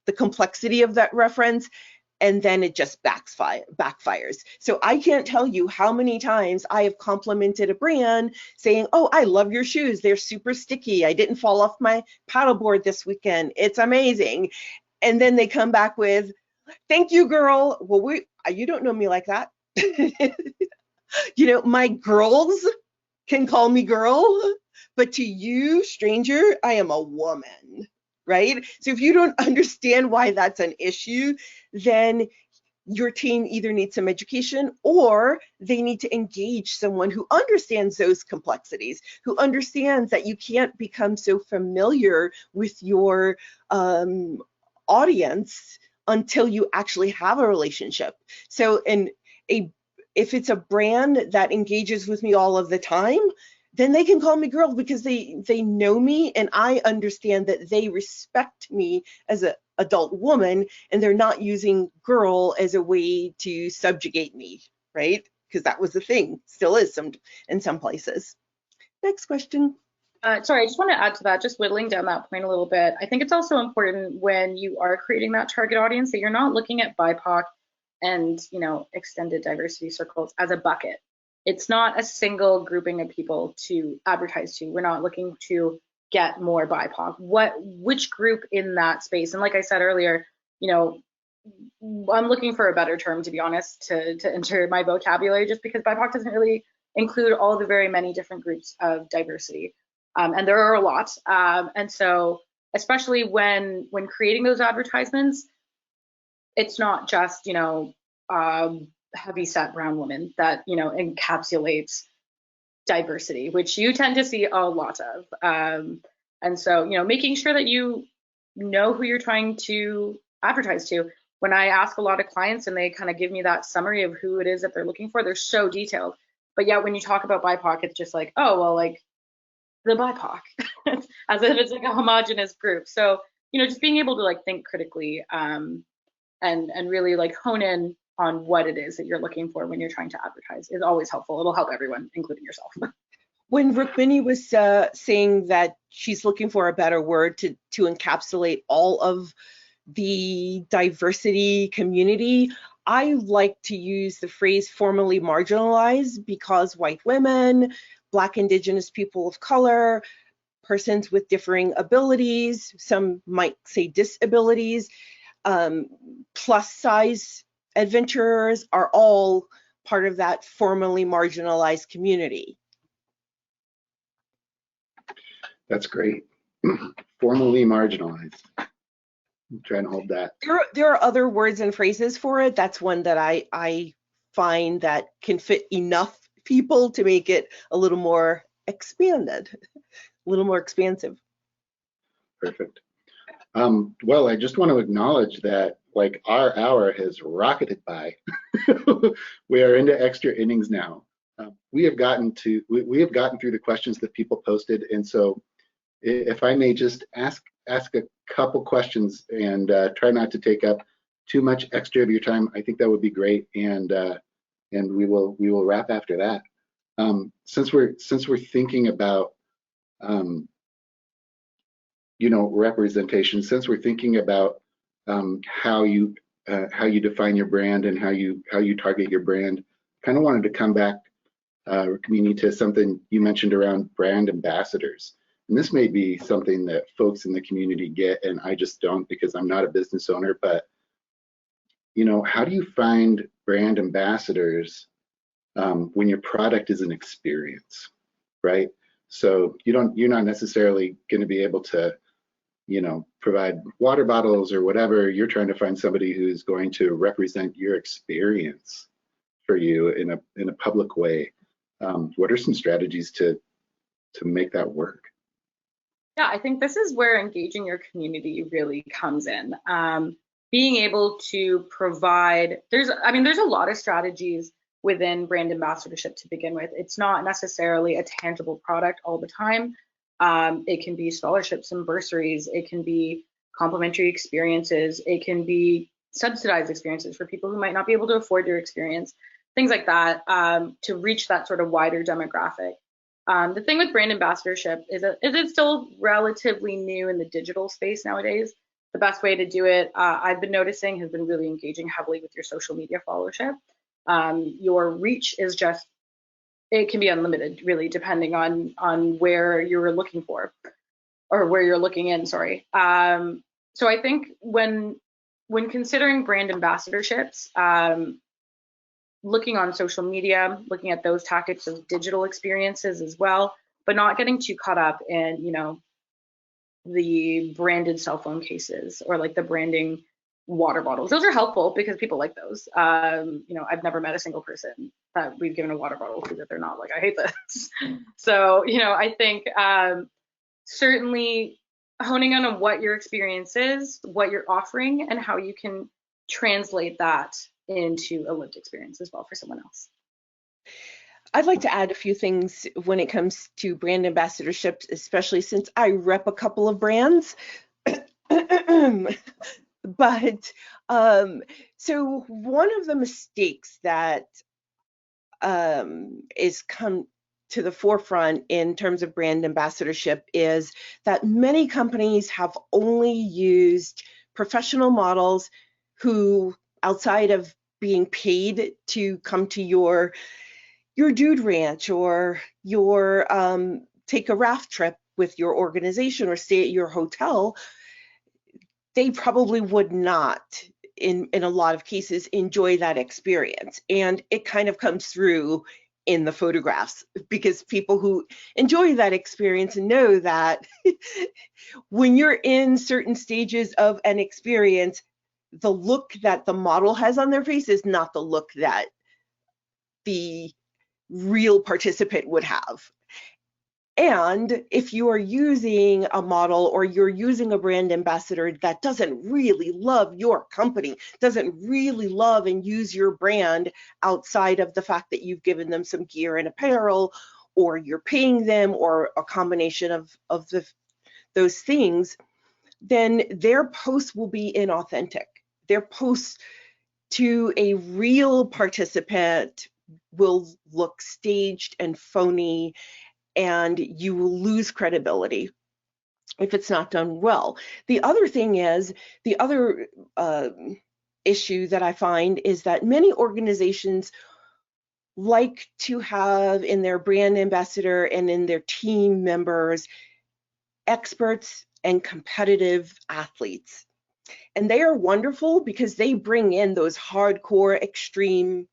the complexity of that reference, and then it just backfires. So I can't tell you how many times I have complimented a brand saying, oh, I love your shoes. They're super sticky. I didn't fall off my paddleboard this weekend. It's amazing. And then they come back with, thank you, girl. Well, you don't know me like that. You know, my girls can call me girl, but to you, stranger, I am a woman. Right? So if you don't understand why that's an issue, then your team either needs some education, or they need to engage someone who understands those complexities, who understands that you can't become so familiar with your audience until you actually have a relationship. So if it's a brand that engages with me all of the time, then they can call me girl, because they know me and I understand that they respect me as an adult woman, and they're not using girl as a way to subjugate me, right? Because that was the thing, still is in some places. Next question. Sorry, I just want to add to that, just whittling down that point a little bit. I think it's also important when you are creating that target audience that you're not looking at BIPOC and, you know, extended diversity circles as a bucket. It's not a single grouping of people to advertise to. We're not looking to get more BIPOC. Which group in that space? And like I said earlier, you know, I'm looking for a better term, to be honest, to enter my vocabulary, just because BIPOC doesn't really include all the very many different groups of diversity. And there are a lot. And so, especially when creating those advertisements, it's not just, you know, heavy-set brown woman that, you know, encapsulates diversity, which you tend to see a lot of. And so, you know, making sure that you know who you're trying to advertise to. When I ask a lot of clients and they kind of give me that summary of who it is that they're looking for, they're so detailed. But yet when you talk about BIPOC, it's just like, oh, well, like the BIPOC, as if it's like a homogenous group. So, you know, just being able to like think critically and really like hone in on what it is that you're looking for when you're trying to advertise is always helpful. It'll help everyone, including yourself. When Rukmini was saying that she's looking for a better word to encapsulate all of the diversity community, I like to use the phrase formerly marginalized, because white women, Black, Indigenous people of color, persons with differing abilities, some might say disabilities, plus size adventurers are all part of that formerly marginalized community. That's great. Formerly marginalized. I'm trying to hold that. There are other words and phrases for it. That's one that I find that can fit enough people to make it a little more expanded, a little more expansive. Perfect. Well, I just want to acknowledge that like our hour has rocketed by. We are into extra innings now. We have gotten through the questions that people posted, and so if I may just ask a couple questions and try not to take up too much extra of your time, I think that would be great, and we will wrap after that. Since we're thinking about representation, since we're thinking about how you define your brand and how you target your brand, kind of wanted to come back, Rukmini, to something you mentioned around brand ambassadors. And this may be something that folks in the community get, and I just don't because I'm not a business owner. But how do you find brand ambassadors when your product is an experience, right? So you're not necessarily going to be able to provide water bottles or whatever. You're trying to find somebody who's going to represent your experience for you in a public way. What are some strategies to make that work? Yeah, I think this is where engaging your community really comes in. Being able to provide, there's a lot of strategies within brand ambassadorship to begin with. It's not necessarily a tangible product all the time. It can be scholarships and bursaries. It can be complimentary experiences. It can be subsidized experiences for people who might not be able to afford your experience, things like that, to reach that sort of wider demographic. The thing with brand ambassadorship is that it's still relatively new in the digital space nowadays. The best way to do it, I've been noticing, has been really engaging heavily with your social media followership. Your reach is just, it can be unlimited, really, depending on where you're looking for, or where you're looking in, sorry. So I think when considering brand ambassadorships, looking on social media, looking at those tactics of digital experiences as well, but not getting too caught up in, the branded cell phone cases or like the branding water bottles. Those are helpful because people like those. I've never met a single person that we've given a water bottle to that they're not like, I hate this. So, I think certainly honing in on what your experience is, what you're offering, and how you can translate that into a lived experience as well for someone else. I'd like to add a few things when it comes to brand ambassadorships, especially since I rep a couple of brands. But so one of the mistakes that is come to the forefront in terms of brand ambassadorship is that many companies have only used professional models who, outside of being paid to come to your dude ranch or your take a raft trip with your organization or stay at your hotel, they probably would not, in a lot of cases, enjoy that experience. And it kind of comes through in the photographs, because people who enjoy that experience know that when you're in certain stages of an experience, the look that the model has on their face is not the look that the real participant would have. And if you are using a model or you're using a brand ambassador that doesn't really love your company, doesn't really love and use your brand outside of the fact that you've given them some gear and apparel, or you're paying them, or a combination of those things, then their posts will be inauthentic. Their posts to a real participant will look staged and phony, and you will lose credibility if it's not done well. The other thing is, the other issue that I find is that many organizations like to have in their brand ambassador and in their team members experts and competitive athletes. And they are wonderful because they bring in those hardcore, extreme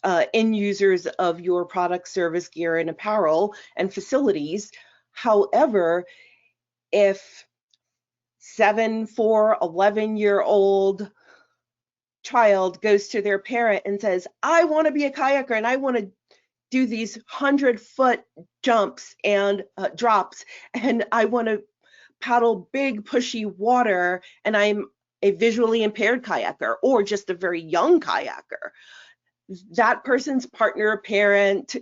end users of your product, service, gear, and apparel and facilities. However, if 7, 4, 11-year-old child goes to their parent and says, I want to be a kayaker and I want to do these 100-foot jumps and drops, and I want to paddle big pushy water and I'm a visually impaired kayaker or just a very young kayaker. That person's partner, parent,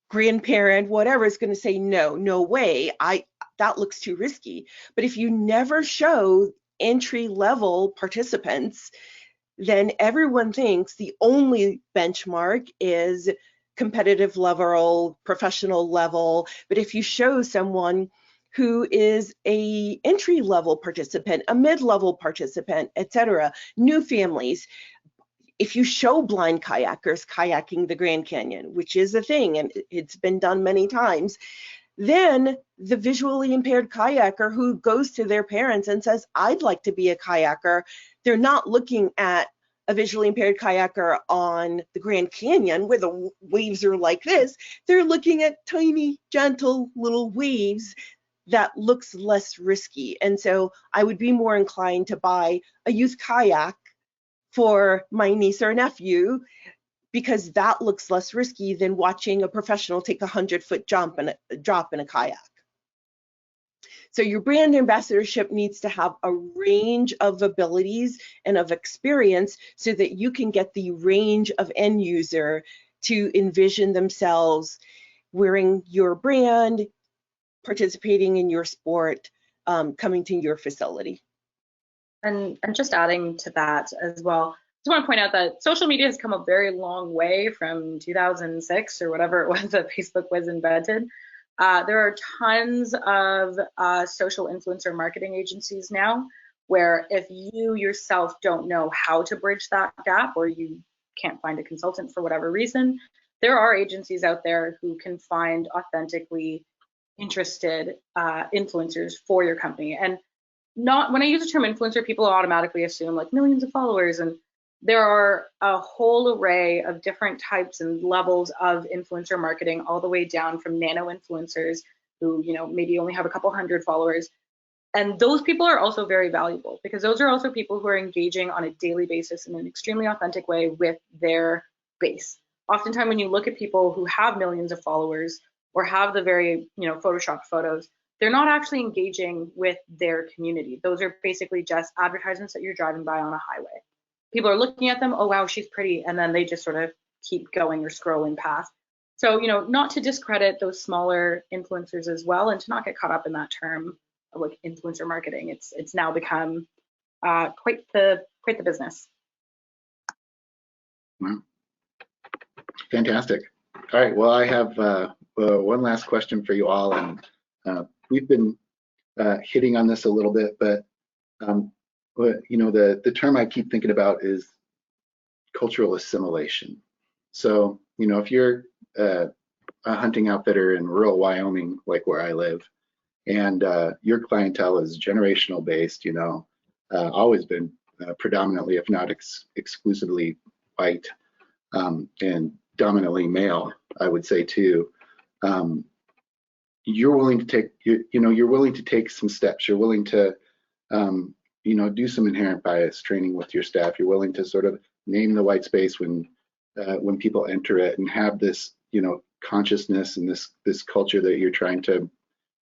grandparent, whatever, is going to say, no way, that looks too risky. But if you never show entry level participants, then everyone thinks the only benchmark is competitive level, professional level. But if you show someone who is a entry level participant, a mid-level participant, etc., new families, if you show blind kayakers kayaking the Grand Canyon, which is a thing and it's been done many times, then the visually impaired kayaker who goes to their parents and says, I'd like to be a kayaker, they're not looking at a visually impaired kayaker on the Grand Canyon where the waves are like this. They're looking at tiny, gentle little waves that looks less risky. And so I would be more inclined to buy a youth kayak for my niece or nephew, because that looks less risky than watching a professional take a 100-foot jump and drop in a kayak. So your brand ambassadorship needs to have a range of abilities and of experience so that you can get the range of end user to envision themselves wearing your brand, participating in your sport, coming to your facility. And just adding to that as well, I just want to point out that social media has come a very long way from 2006 or whatever it was that Facebook was invented. There are tons of social influencer marketing agencies now where if you yourself don't know how to bridge that gap or you can't find a consultant for whatever reason, there are agencies out there who can find authentically interested influencers for your company. And not, when I use the term influencer, people automatically assume like millions of followers, and there are a whole array of different types and levels of influencer marketing, all the way down from nano influencers who, you know, maybe only have a couple hundred followers. And those people are also very valuable because those are also people who are engaging on a daily basis in an extremely authentic way with their base. Oftentimes when you look at people who have millions of followers or have the very, you know, photoshopped photos, they're not actually engaging with their community. Those are basically just advertisements that you're driving by on a highway. People are looking at them, oh wow, she's pretty, and then they just sort of keep going or scrolling past. So, you know, not to discredit those smaller influencers as well, and to not get caught up in that term of like influencer marketing. It's now become quite the business. Wow. Fantastic. All right, well, I have one last question for you all, and we've been hitting on this a little bit, but you know, the term I keep thinking about is cultural assimilation. So, you know, if you're a hunting outfitter in rural Wyoming, like where I live, and your clientele is generational based, you know, always been predominantly, if not exclusively white, and dominantly male, I would say too. You're willing to take, you're willing to take some steps. You're willing to, you know, do some inherent bias training with your staff. You're willing to sort of name the white space when people enter it, and have this, you know, consciousness and this culture that you're trying to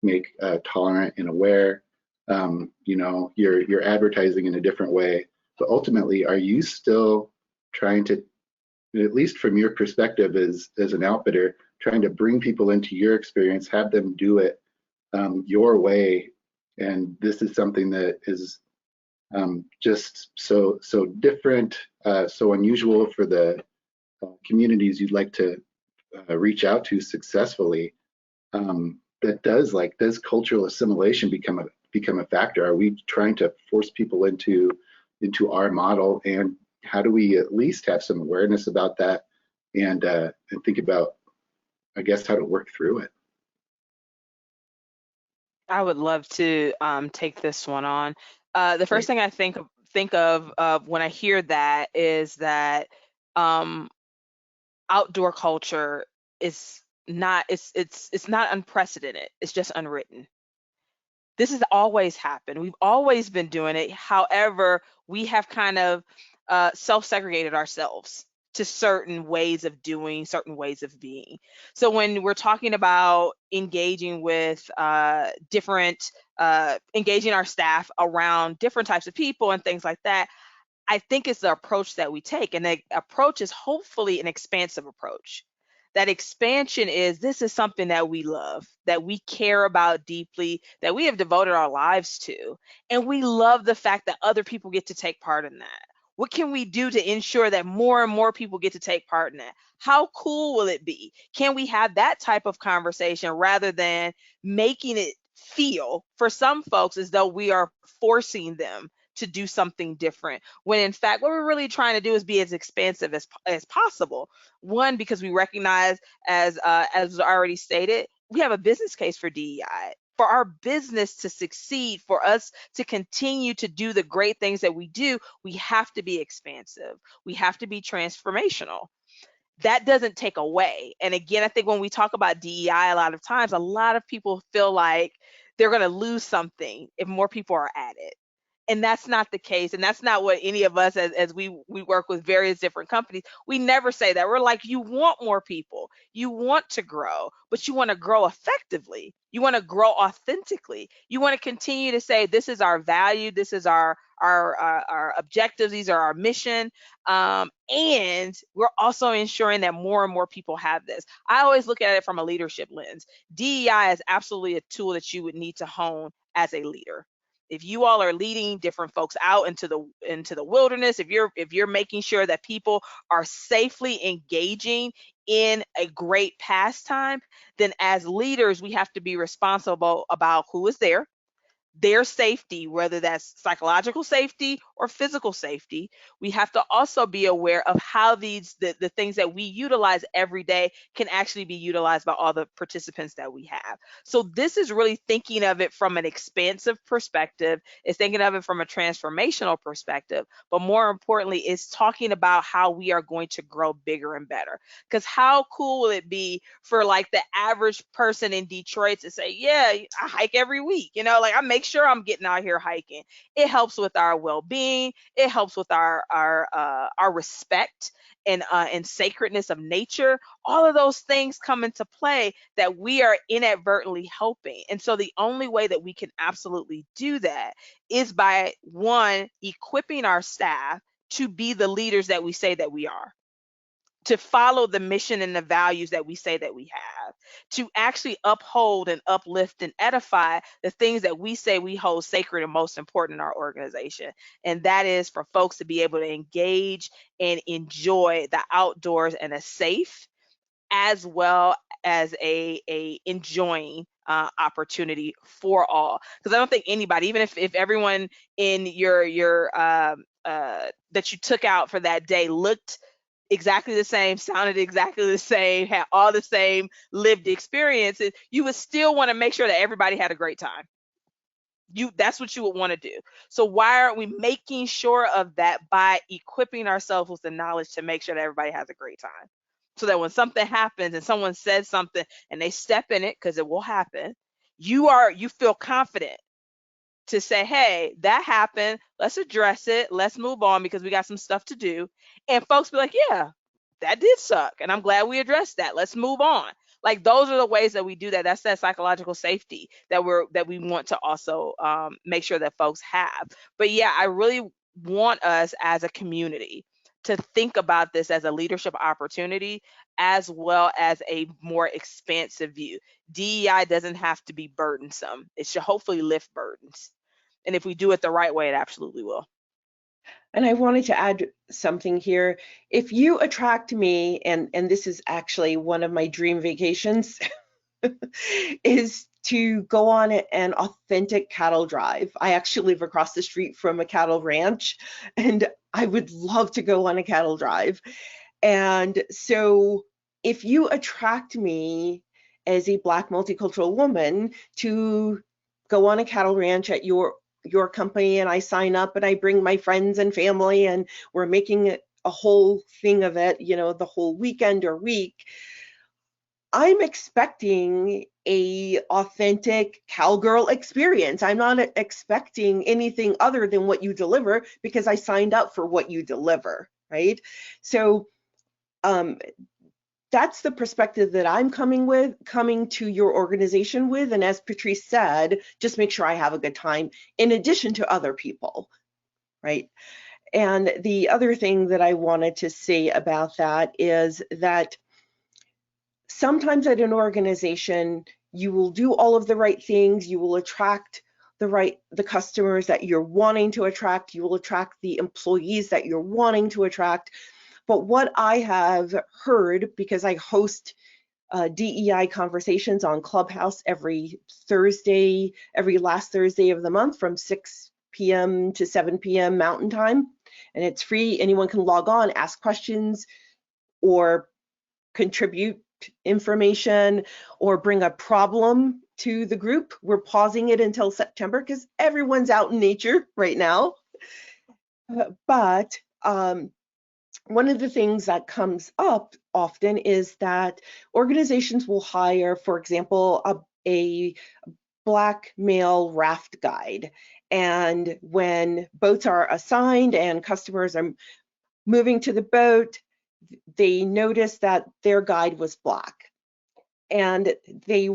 make tolerant and aware. You know, you're advertising in a different way, but ultimately, are you still trying to, at least from your perspective as an outfitter, trying to bring people into your experience, have them do it your way? And this is something that is just so different, so unusual for the communities you'd like to reach out to successfully. That does cultural assimilation become a factor? Are we trying to force people into our model, and how do we at least have some awareness about that and think about, I guess, how to work through it? I would love to take this one on. The first thing I think of when I hear that is that outdoor culture is not, it's not unprecedented. It's just unwritten. This has always happened. We've always been doing it. However, we have kind of self-segregated ourselves to certain ways of doing, certain ways of being. So when we're talking about engaging with engaging our staff around different types of people and things like that, I think it's the approach that we take. And the approach is hopefully an expansive approach. That expansion is, this is something that we love, that we care about deeply, that we have devoted our lives to. And we love the fact that other people get to take part in that. What can we do to ensure that more and more people get to take part in that? How cool will it be? Can we have that type of conversation rather than making it feel for some folks as though we are forcing them to do something different, when in fact what we're really trying to do is be as expansive as possible. One, because we recognize, as already stated, we have a business case for DEI. For our business to succeed, for us to continue to do the great things that we do, we have to be expansive. We have to be transformational. That doesn't take away. And again, I think when we talk about DEI, a lot of times, a lot of people feel like they're going to lose something if more people are at it. And that's not the case. And that's not what any of us, as we work with various different companies, we never say that. We're like, you want more people, you want to grow, but you want to grow effectively. You want to grow authentically. You want to continue to say, this is our value, this is our objectives, these are our mission. And we're also ensuring that more and more people have this. I always look at it from a leadership lens. DEI is absolutely a tool that you would need to hone as a leader. If you all are leading different folks out into the wilderness, if you're making sure that people are safely engaging in a great pastime, then as leaders, we have to be responsible about who is there, their safety, whether that's psychological safety or physical safety. We have to also be aware of how the things that we utilize every day can actually be utilized by all the participants that we have. So this is really thinking of it from an expansive perspective, it's thinking of it from a transformational perspective, but more importantly, it's talking about how we are going to grow bigger and better. Because how cool will it be for like the average person in Detroit to say, yeah, I hike every week, like I make sure I'm getting out here hiking. It helps with our well-being. It helps with our respect and sacredness of nature. All of those things come into play that we are inadvertently helping. And so the only way that we can absolutely do that is by, one, equipping our staff to be the leaders that we say that we are, to follow the mission and the values that we say that we have, to actually uphold and uplift and edify the things that we say we hold sacred and most important in our organization. And that is for folks to be able to engage and enjoy the outdoors in a safe as well as a enjoying opportunity for all. Because I don't think anybody, even if everyone in your that you took out for that day looked exactly the same, sounded exactly the same, had all the same lived experiences, you would still want to make sure that everybody had a great time. That's what you would want to do. So why aren't we making sure of that by equipping ourselves with the knowledge to make sure that everybody has a great time? So that when something happens and someone says something and they step in it, because it will happen, you feel confident to say, hey, that happened, let's address it, let's move on because we got some stuff to do. And folks be like, yeah, that did suck, and I'm glad we addressed that, let's move on. Like, those are the ways that we do that. That's that psychological safety that we want to also make sure that folks have. But yeah, I really want us as a community to think about this as a leadership opportunity as well as a more expansive view. DEI doesn't have to be burdensome. It should hopefully lift burdens. And if we do it the right way, it absolutely will. And I wanted to add something here. If you attract me, and this is actually one of my dream vacations, is to go on an authentic cattle drive. I actually live across the street from a cattle ranch, and I would love to go on a cattle drive. And so if you attract me as a Black multicultural woman to go on a cattle ranch at your company, and I sign up and I bring my friends and family, and we're making it a whole thing of it, the whole weekend or week, I'm expecting a authentic cowgirl experience. I'm not expecting anything other than what you deliver because I signed up for what you deliver, right? So that's the perspective that I'm coming to your organization with. And as Patrice said, just make sure I have a good time in addition to other people, right? And the other thing that I wanted to say about that is that sometimes at an organization, you will do all of the right things, you will attract the customers that you're wanting to attract, you will attract the employees that you're wanting to attract. But what I have heard, because I host DEI conversations on Clubhouse every last Thursday of the month from 6 p.m. to 7 p.m. Mountain Time, and it's free. Anyone can log on, ask questions, or contribute information, or bring a problem to the group. We're pausing it until September because everyone's out in nature right now. But one of the things that comes up often is that organizations will hire, for example, a Black male raft guide. And when boats are assigned and customers are moving to the boat, they noticed that their guide was Black. And they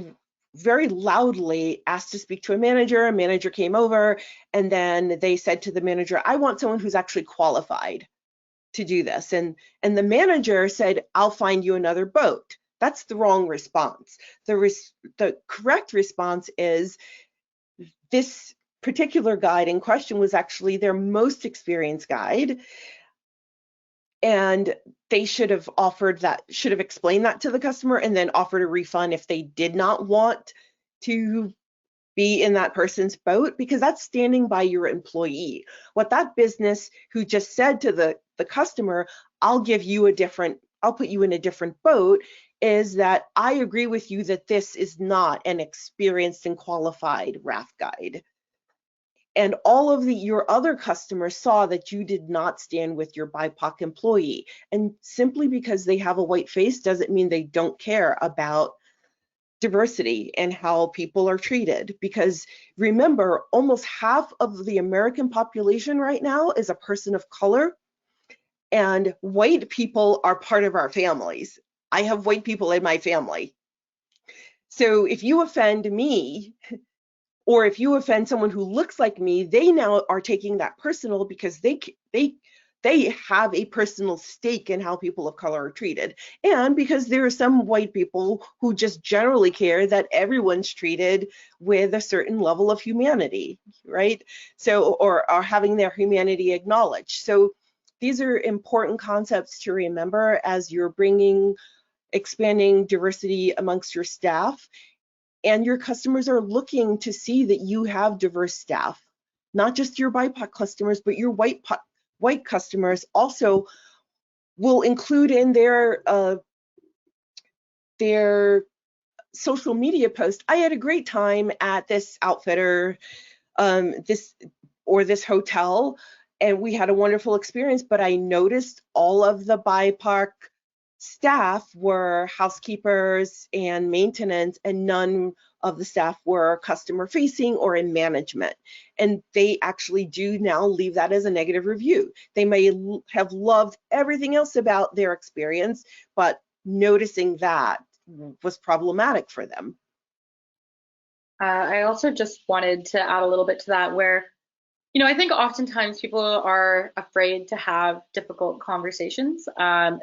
very loudly asked to speak to a manager. A manager came over, and then they said to the manager, I want someone who's actually qualified to do this. And the manager said, I'll find you another boat. That's the wrong response. The correct response is, this particular guide in question was actually their most experienced guide, and they should have explained that to the customer and then offered a refund if they did not want to be in that person's boat, because that's standing by your employee. What that business who just said to the customer, I'll put you in a different boat, is that I agree with you that this is not an experienced and qualified raft guide. And all of your other customers saw that you did not stand with your BIPOC employee. And simply because they have a white face doesn't mean they don't care about diversity and how people are treated. Because remember, almost half of the American population right now is a person of color, and white people are part of our families. I have white people in my family. So if you offend me, or if you offend someone who looks like me, they now are taking that personal, because they have a personal stake in how people of color are treated. And because there are some white people who just generally care that everyone's treated with a certain level of humanity, right? So, or are having their humanity acknowledged. So these are important concepts to remember as you're expanding diversity amongst your staff. And your customers are looking to see that you have diverse staff, not just your BIPOC customers, but your white customers also will include in their social media post, I had a great time at this outfitter, this hotel, and we had a wonderful experience, but I noticed all of the BIPOC staff were housekeepers and maintenance, and none of the staff were customer facing or in management. And they actually do now leave that as a negative review. They may have loved everything else about their experience, but noticing that was problematic for them. I also just wanted to add a little bit to that, where I think oftentimes people are afraid to have difficult conversations,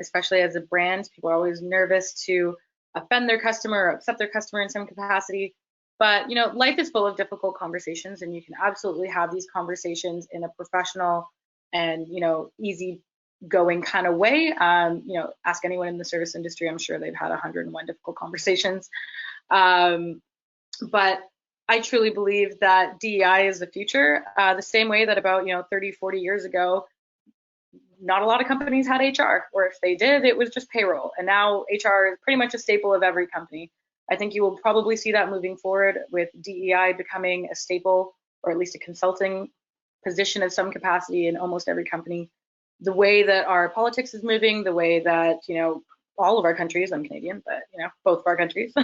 especially as a brand. People are always nervous to offend their customer or upset their customer in some capacity. But, life is full of difficult conversations, and you can absolutely have these conversations in a professional and, easy-going kind of way. Ask anyone in the service industry, I'm sure they've had 101 difficult conversations. But I truly believe that DEI is the future, the same way that about 30, 40 years ago, not a lot of companies had HR, or if they did, it was just payroll. And now HR is pretty much a staple of every company. I think you will probably see that moving forward, with DEI becoming a staple, or at least a consulting position of some capacity in almost every company. The way that our politics is moving, the way that all of our countries, I'm Canadian, but both of our countries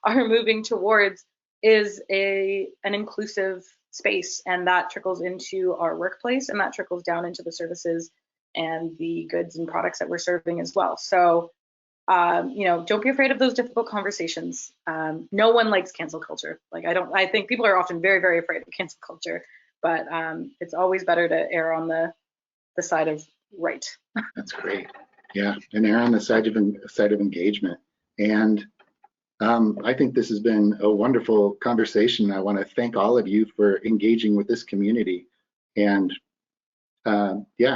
are moving towards, is an inclusive space, and that trickles into our workplace, and that trickles down into the services and the goods and products that we're serving as well. So, don't be afraid of those difficult conversations. No one likes cancel culture. I think people are often very, very afraid of cancel culture, but it's always better to err on the side of right. That's great. Yeah, and err on the side of engagement. And I think this has been a wonderful conversation. I want to thank all of you for engaging with this community. And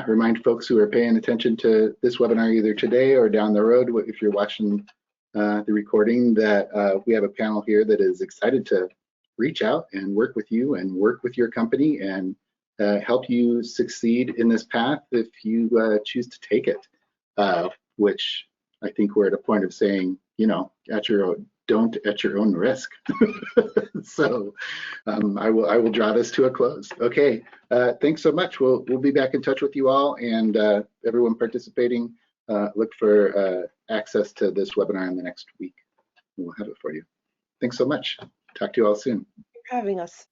remind folks who are paying attention to this webinar either today or down the road, if you're watching the recording, that we have a panel here that is excited to reach out and work with you and work with your company and help you succeed in this path if you choose to take it, which I think we're at a point of saying, don't at your own risk. So I will draw this to a close. Okay, thanks so much. We'll be back in touch with you all, and everyone participating, look for access to this webinar in the next week. We'll have it for you. Thanks so much. Talk to you all soon. Thanks for having us.